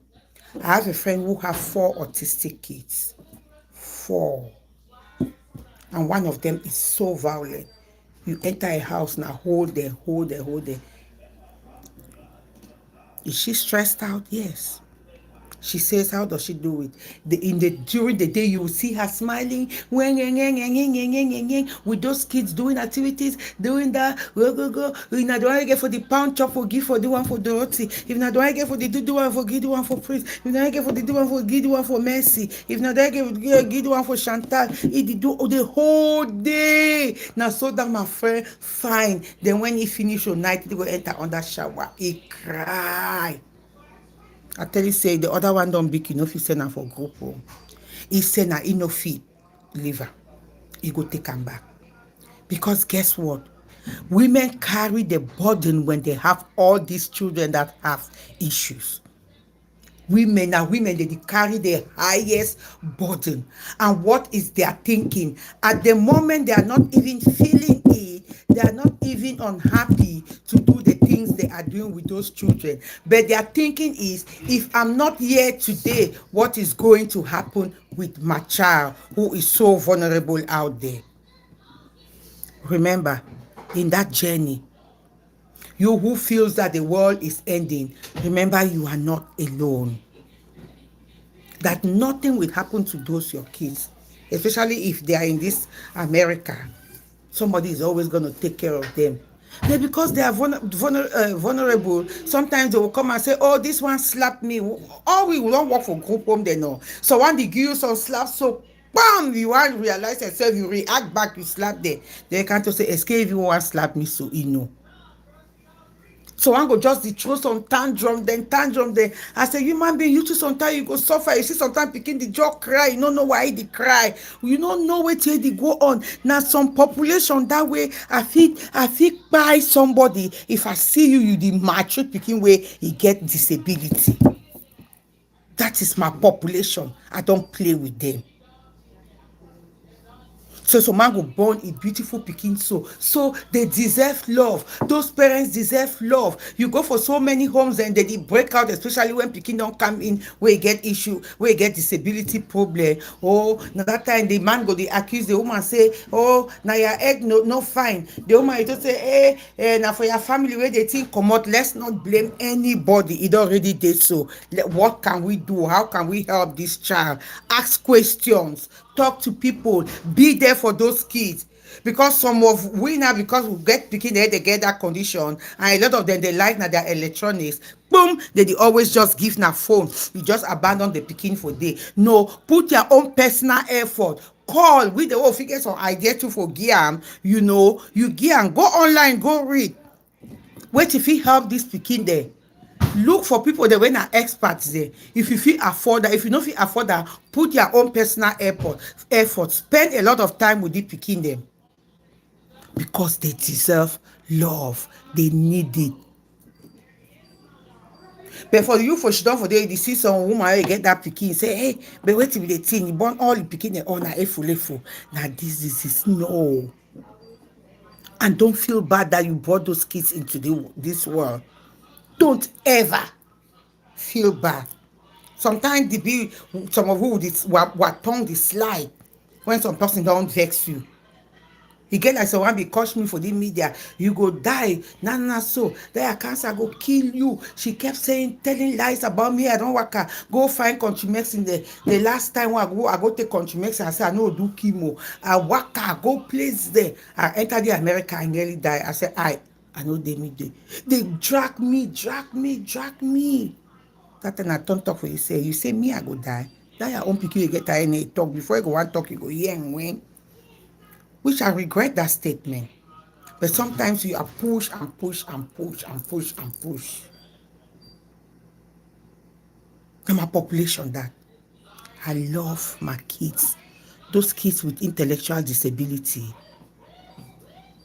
I have a friend who have 4 autistic kids. 4. And one of them is so violent. You enter a house now, hold there, hold there, hold there. Is she stressed out? Yes. She says, how does she do it? During the day, you will see her smiling with those kids doing activities, doing that. Go. If not, do I get for the pound chop or give for the one for Dorothy? If not, do I get for the do one for give the one for Prince? If not, I get for the do one for give the one for Mercy? If not, I get give the one for Chantal? It do the whole day. Now, so that my friend, fine. Then when he finish your night, he will enter under shower. He cry. I tell you, say the other one don't big enough. He send her for group home. He send her enough feet, leave her. He go take him back. Because guess what? Women carry the burden when they have all these children that have issues. Women, they carry the highest burden. And what is their thinking? At the moment, they are not even feeling it. They are not even unhappy to do the things they are doing with those children. But their thinking is, if I'm not here today, what is going to happen with my child who is so vulnerable out there? Remember, in that journey, you who feels that the world is ending, remember you are not alone. That nothing will happen to those your kids, especially if they are in this America. Somebody is always going to take care of them. Then because they are vulnerable, sometimes they will come and say, oh, this one slapped me. Oh, we will not work for group home, they know. So when they give you some slap, so bam, you want realize yourself, you react back, you slap them. They can't just say, escape, you want slap me, so you know. So I go just throw some tantrum, then. As a human being, you too sometimes you go suffer. You see sometimes picking the jaw cry, you don't know why they cry. You don't know where they go on. Now some population that way, I think by somebody. If I see you, you the mature picking way, he get disability. That is my population. I don't play with them. So some man go born a beautiful pikin, so they deserve love. Those parents deserve love. You go for so many homes and they break out, especially when pikin don't come in where you get issue, where you get disability problem. Oh, now that time the man go they accuse the woman, say, oh, now your egg no fine. The woman just say, now for your family where they think come out, let's not blame anybody. It already did so. What can we do? How can we help this child? Ask questions. Talk to people, be there for those kids. Because some of we now, because we get picking there, they get that condition, and a lot of them they like now their electronics. Boom, they always just give na phone. You just abandon the picking for day. No, put your own personal effort. Call with the whole figure some idea to for gear. You know, you gear, go online, go read. Wait if he help this picking there. Look for people that when are experts there. If you feel afford that, if you don't feel afford that, put your own personal effort. Spend a lot of time with the picking them. Because they deserve love. They need it. But for you, for she don't for there, you see some woman get that picking, say, hey, but wait till the thing, you born all the picking on a full. Now this is no. And don't feel bad that you brought those kids into this world. Don't ever feel bad. Sometimes some of who this what tongue the slide. when some person don't vex you. E get like someone be curse me for the media, you go die, na so that cancer go kill you. She kept saying, telling lies about me. I don't waka go find country medicine. The last time when I go take country medicine, I say I no do chemo. I waka go place there, I enter the America, I nearly die. I say I no dey me dey. They drag me. That time I turn talk for you say me I go die. That your own pikin you get any talk before you go one talk you go hear and when. Which I regret that statement. But sometimes you are push and push and push and push and push. And my population that. I love my kids. Those kids with intellectual disability.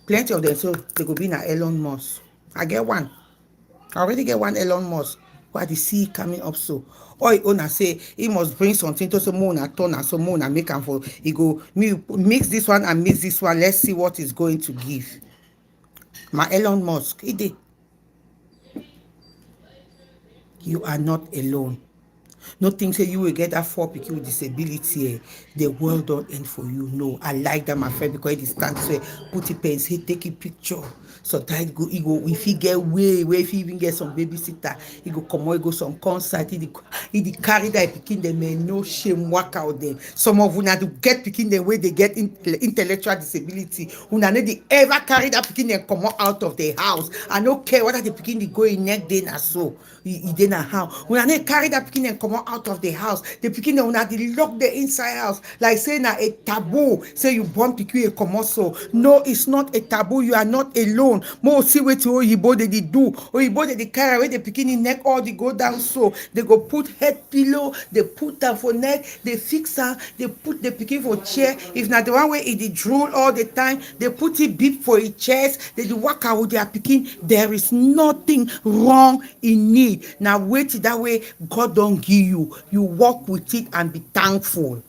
Plenty of them, so they go be na Elon Musk. I get one. I already get one Elon Musk. Why the see coming up so? Or he owner say he must bring something to some moon and turn and some moon and make am for he go mix this one and mix this one. Let's see what it's going to give. My Elon Musk, he did. You are not alone. No think say you will get that 4 pikin with disability. The world don't end for you. No, I like that my friend because he stand so put a pen, say take a picture. So that he go if he get way if he even get some babysitter, he go come on, he go some concert, he carry that pikin them no shame work out them. Some of una do get pikin them way they get intellectual disability. Una need they ever carry that pikin them come out of the house. I don't care whether the pikin they go in next day na so. He dey na how. Una need carry that pikin them come out of the house. The pikin dem una dey lock the inside house like say na a taboo. Say you born pikin e comot so. No, it's not a taboo. You are not alone. Mo see wetin oyibo dey do. Oyibo dey carry away the pikin in neck all dey go down so. They go put head pillow. They put am for neck. They fix am. They put the pikin for chair. If na the one wey e dey drool all the time, they put it beep for e chest. They dey waka with their pikin. There is nothing wrong in it. Na wait that way God don give you. You walk with it and be thankful.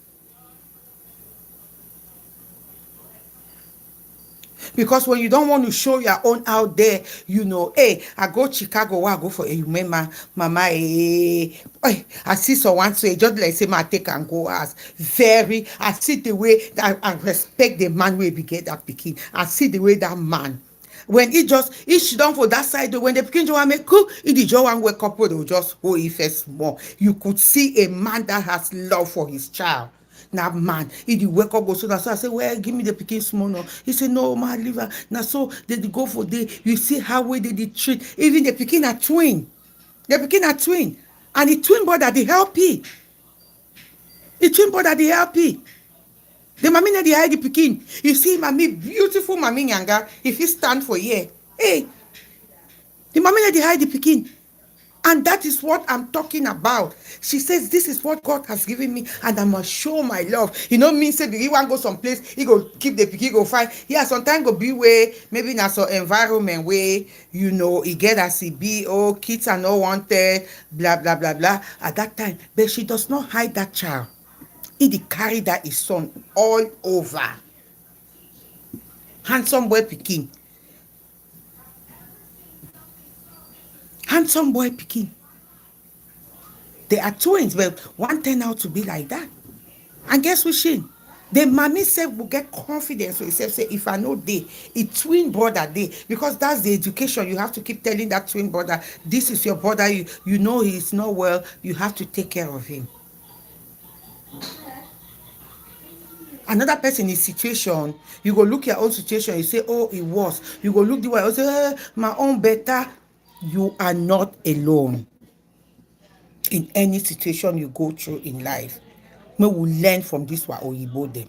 Because when you don't want to show your own out there, hey, I go Chicago, I go for a remember, mama, I see someone say, just like say, I take and go as I see the way that I respect the man where we get that pikin. I see the way that man. When he sit down for that side, when the pikin just make cool, he the just one wake up, they will just hold it first more. You could see a man that has love for his child. Now man, he did wake up go so I say, well, give me the pikin small no. He said, no, man, leave her. Now so they go for day. You see how way they did treat. Even the pikin are twin. The pikin are twin. And the twin brother they help he. The twin brother they help he. The mommy na dey hide the pikin. You see, mommy, beautiful mommy nyanga. If he stand for here, hey, the mommy na dey hide the pikin. And that is what I'm talking about. She says, this is what God has given me, and I must show my love. You know, mean say he want go someplace, he go keep the pikin, go find. Yeah, sometimes go be way, maybe na some environment where, he get as he be, oh, kids are not wanted, blah, blah, blah, blah, at that time. But she does not hide that child. He carry that his son all over. Handsome boy pikin. Handsome boy pikin. They are twins, but one turn out to be like that. And guess what she? The mommy self will get confidence for herself. Say, if I know they, a twin brother they, because that's the education. You have to keep telling that twin brother, this is your brother. You know he's not well. You have to take care of him. Another person in situation, you go look your own situation, you say, oh, it was. You go look the way, you say, my own better. You are not alone in any situation you go through in life. May we learn from this wa oyibo them.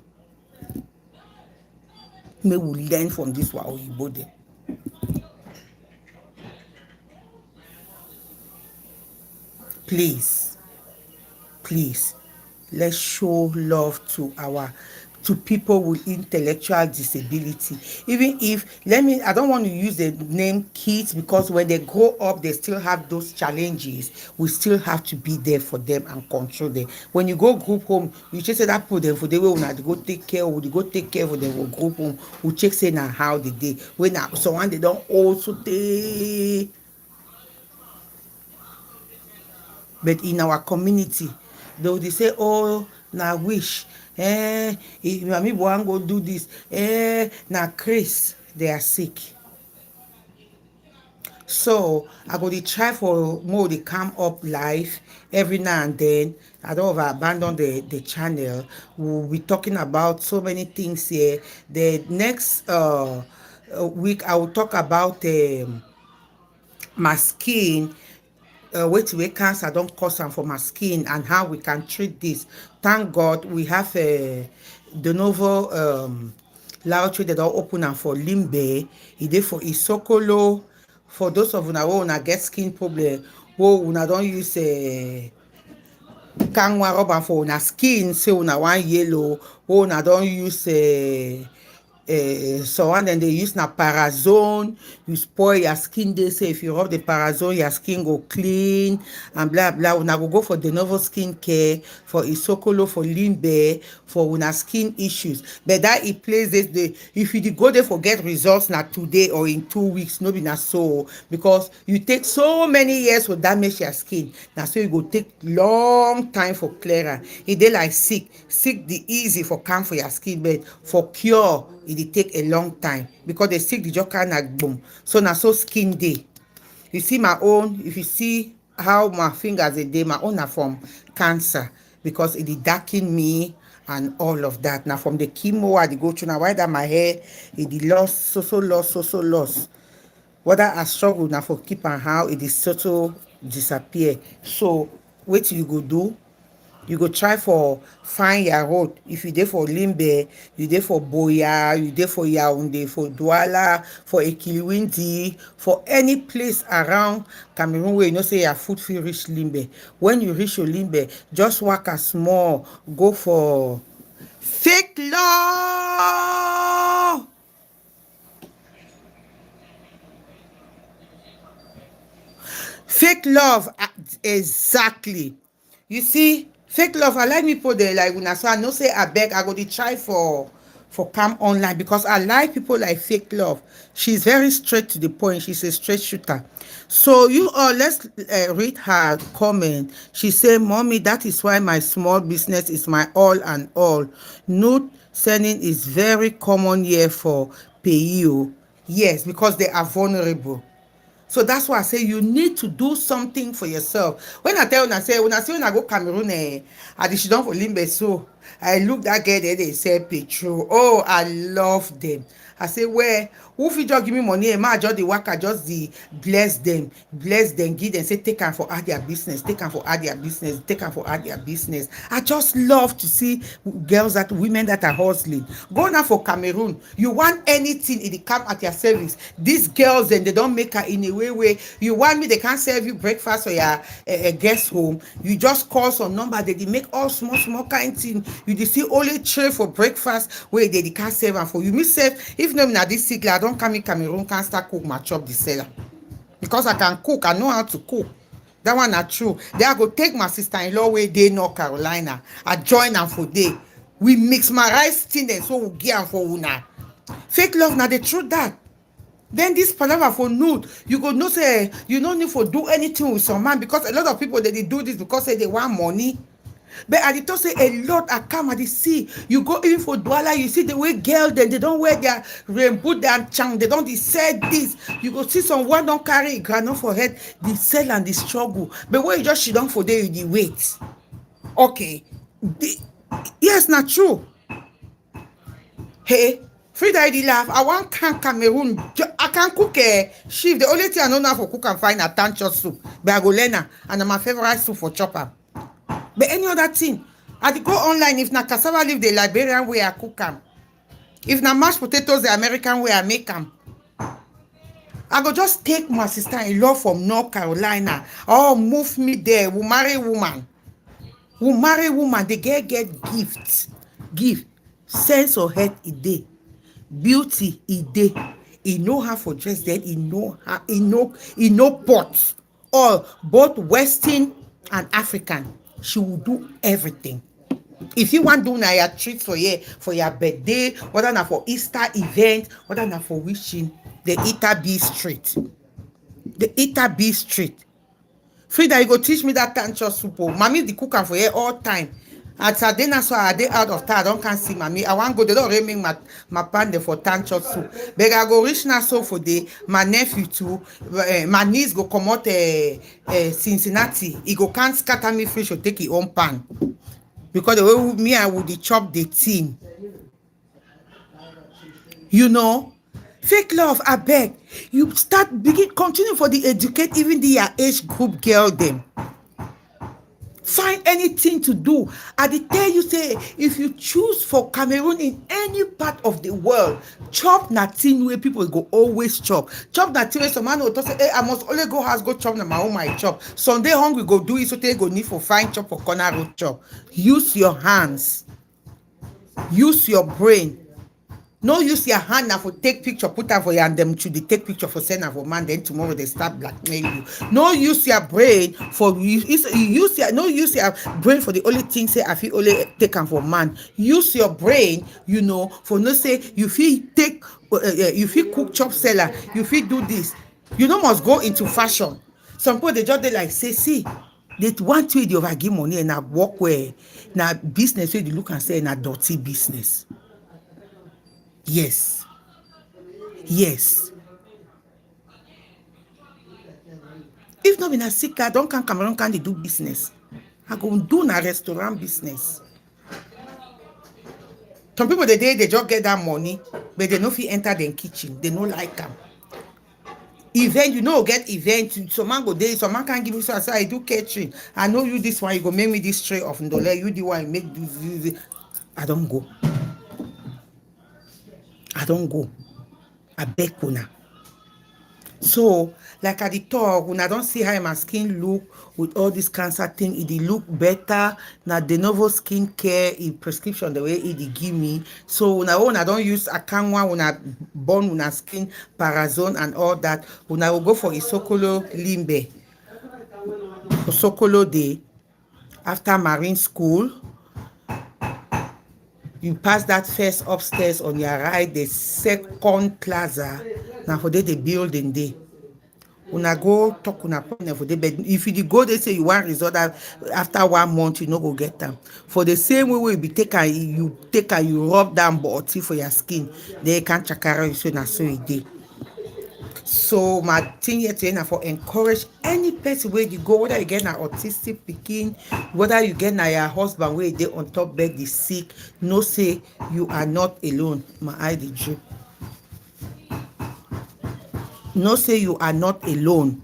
May we learn from this wa oyibo them. Please, let's show love to people with intellectual disability. Even if I don't want to use the name kids, because when they grow up they still have those challenges. We still have to be there for them and control them. When you go group home, you just say that put them for the way una go take care of, go take care of them for group home. We check say now how they dey. When someone they don't also dey. But in our community, though they say, oh, na wish, If mami wan go do this, na Chris they are sick. So I go dey try for more dey come up live every now and then. I don't ever abandon the channel. We'll be talking about so many things here. The next week I will talk about my skin, wetin wey cancer don cause am for my skin and how we can treat this. Thank God we have de novo laboratory dem don open am for Limbe. E dey for Isokolo. For those of una wey una get skin problem, wey una don use kanwa rub am for una skin say una wan yellow, wey una don use so one dem dey use na parazone, you spoil your skin dey say if you rub the parazone your skin go clean and blah blah. Una go for the novel skin care for Isokolo for Limbe for una skin issues. But that e place dey if you dey go there for get results na today or in 2 weeks, no be na so, because you take so many years to damage your skin, na so e go take long time for clear am. E dey like sick dey easy for calm for your skin, but for cure e dey take a long time because the sick dey just kind of boom. So na so skin dey. You see my own, if you see how my fingers dey, my own na from cancer because e dey darken me and all of that. Na from the chemo I dey go through. Na why that my hair e dey lost so lost. Whether I struggle na for keep am how e dey so disappear. So wetin you go do? You go try for find your road. If you dey for Limbe, you dey for Boya, you dey for Yaounde, for Douala, for Ekiliwindi, for any place around Cameroon where you know say your food fit reach Limbe. When you reach your Limbe, just waka small, go for fake love. Fake love, exactly. You see, fake love, I like people dey like una, so I know say abeg I go dey try for calm online because I like people like fake love. She's very straight to the point. She's a straight shooter. So you all, let's read her comment. She say, "Mommy, that is why my small business is my all and all. Nude sending is very common here for PEO. Yes, because they are vulnerable." So that's why I say you need to do something for yourself. When I tell una say when I go Cameroon, I did she don for Limbe, so I look that girl there, they sell petrol. Oh, I love them. I say, where who fit just give me money? Ma just the worker, just the bless them, give them, say take am for add their business, take am for add their business, take am for add their business. I just love to see girls women that are hustling. Go now for Cameroon. You want anything, it come at your service. These girls and they don't make her in a way where you want me, they can't serve you breakfast or your guest home. You just call some number, they make all small kind thing. You see only tray for breakfast where they can't serve am for you. Me sef, if no na this sick, I don't come in Cameroon, can't start cook my chop the seller. Because I can cook, I know how to cook. That one not true. Then I go take my sister-in-law where they North Carolina. I join am for day. We mix my rice thing then so we get am for una. Fake love na the truth that. Then this palaver for nude, you go know say you no need for do anything with some man because a lot of people they do this because say they want money. But I did say a lot I come at the see. You go in for Douala, you see the way girl then they don't wear their rainbow and chang, they don't sell this. You go see someone don't carry a granite for head, they sell and they struggle. But when you just sit down for there, you wait. Okay. Yes, not true. Hey, Frida ID laugh. I want Cameroon. I can cook a shift. The only thing I know now for cook and find a tancho soup. But I go learn and I'm my favorite soup for chopper. But any other thing, I go online. If na cassava leaf, the Liberian way I cook them. If na mashed potatoes, the American way I make them. I go just take my sister-in-law from North Carolina. Oh, move me there. We marry woman. They get gifts. Gift. Sense of head a day. Beauty a day. He know how for dress, then he know pot. Or both Western and African. She will do everything. If you want to do your treat for your birthday, whether not for Easter event, whether not for wishing, the Eater B Street. The Eater B Street. Frida, you go teach me that tancho soup. Mommy the cook am for here all time. At Sadena, so I dey out of town. I don't can see mommy. I want go. They don't already make my pan there for tank chop soup. But I go reach now so for the my nephew too. My niece go come out Cincinnati. He go can't scatter me fish or take his own pan because the way me I would chop the team. You know, fake love. I beg you start begin continue for the educate even the your age group girl them. Find anything to do. I dey tell you say if you choose for Cameroon in any part of the world, chop na thing wey people go always chop. Chop na thing wey some man go talk say, hey, I must only go house go chop na my own my chop. Sunday hungry go do it so they go need for find chop for corner road chop. Use your hands. Use your brain. No use your hand now for take picture, put am for you and them to the take picture for send am for man, then tomorrow they start blackmail you. No use your brain for no use your brain for the only thing say I feel only take am for man. Use your brain, you know, for no say you feel take you feel cook chop seller, you feel do this. You no must go into fashion. Some people they just dey like say, see, they want way they over give money and na work where na business wey they look and say na dirty business. Yes. Yes. If not be na sick, I don't can Cameroon can they do business. I go do na restaurant business. Some people they just get that money, but they no fit enter them kitchen. They no like them. Event, you know, get event. Some man go there, some man can't give you so I say I do catering. I know you this one, you go make me this tray of ndole. You the one you make this. I don't go. I don't go. I beg una. So, like at the talk, when I don't see how my skin look with all this cancer thing, it look better. Now the novel skin care prescription the way it give me. So when I don't use a canwa when I burn when I skin parazone and all that, when I will go for Isokolo Limbe, Isokolo Day after marine school. You pass that first upstairs on your right, the second plaza. Now for the building day. Una go talk una partner for the bed. If you go, they say you want result after 1 month, you no go get them. For the same way you be you rub down body for your skin. They can't chakara you so na so it dey. So my thing here today na for encourage any person where you go, whether you get an autistic pikin, whether you get na your husband where they on top bed is sick, no say you are not alone. My eye dey drip. No say you are not alone.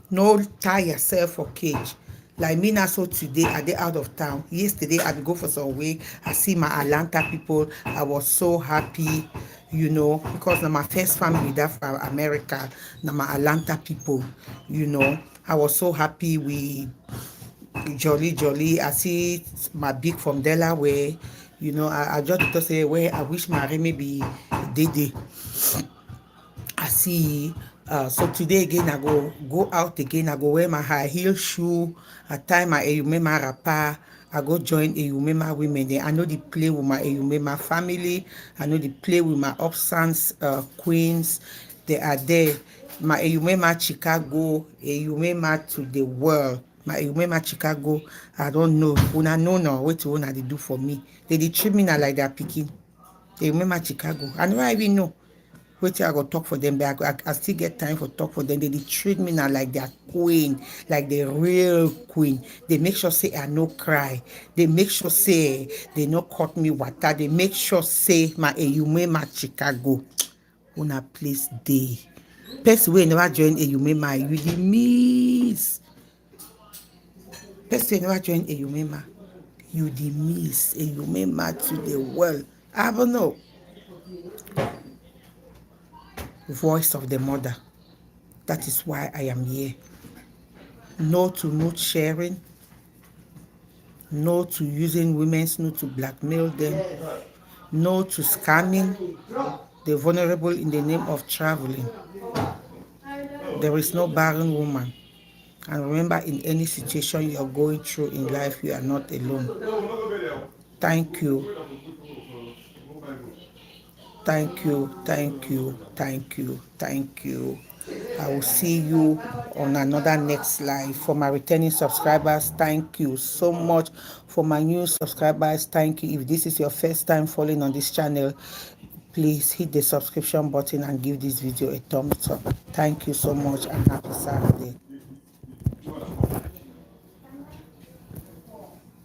No tie yourself for cage. Like me now, so today I dey out of town. Yesterday I go for some way. I see my Atlanta people. I was so happy, you know, because na my first family that from America. Na my Atlanta people, you know. I was so happy we jolly. I see my big from Delaware, you know. I just to say where I wish my maybe Dede. I see. So today again I go out again. I go wear my high heel shoe. I tie my Eyumema wrapper. I go join Eyumema women there. I know they play with my Eyumema family. I know they play with my upsons, queens. They are there. My Eyumema Chicago, Eyumema to the world. My Eyumema Chicago, I don't know. Una know now what una they do for me. They treat me now like they're picking. Eyumema Chicago. I don't even know. Wait till I go talk for them, but I still get time for talk for them. They treat me now like they're queen, like the real queen. They make sure say I no cry. They make sure say they no cut me water. They make sure say my Eyumema Chicago. Una place day. Person wey never join Eyumema, you dey miss. Person never join Eyumema, you dey miss Eyumema to the world. I don't know. Voice of the mother. That is why I am here. No to nude sharing. No to using women's nude to blackmail them. No to scamming the vulnerable in the name of traveling. There is no barren woman. And remember, in any situation you are going through in life, you are not alone. Thank you. Thank you. I will see you on another next live. For my returning subscribers, thank you so much. For my new subscribers, thank you. If this is your first time following on this channel, please hit the subscription button and give this video a thumbs up. Thank you so much and happy Saturday.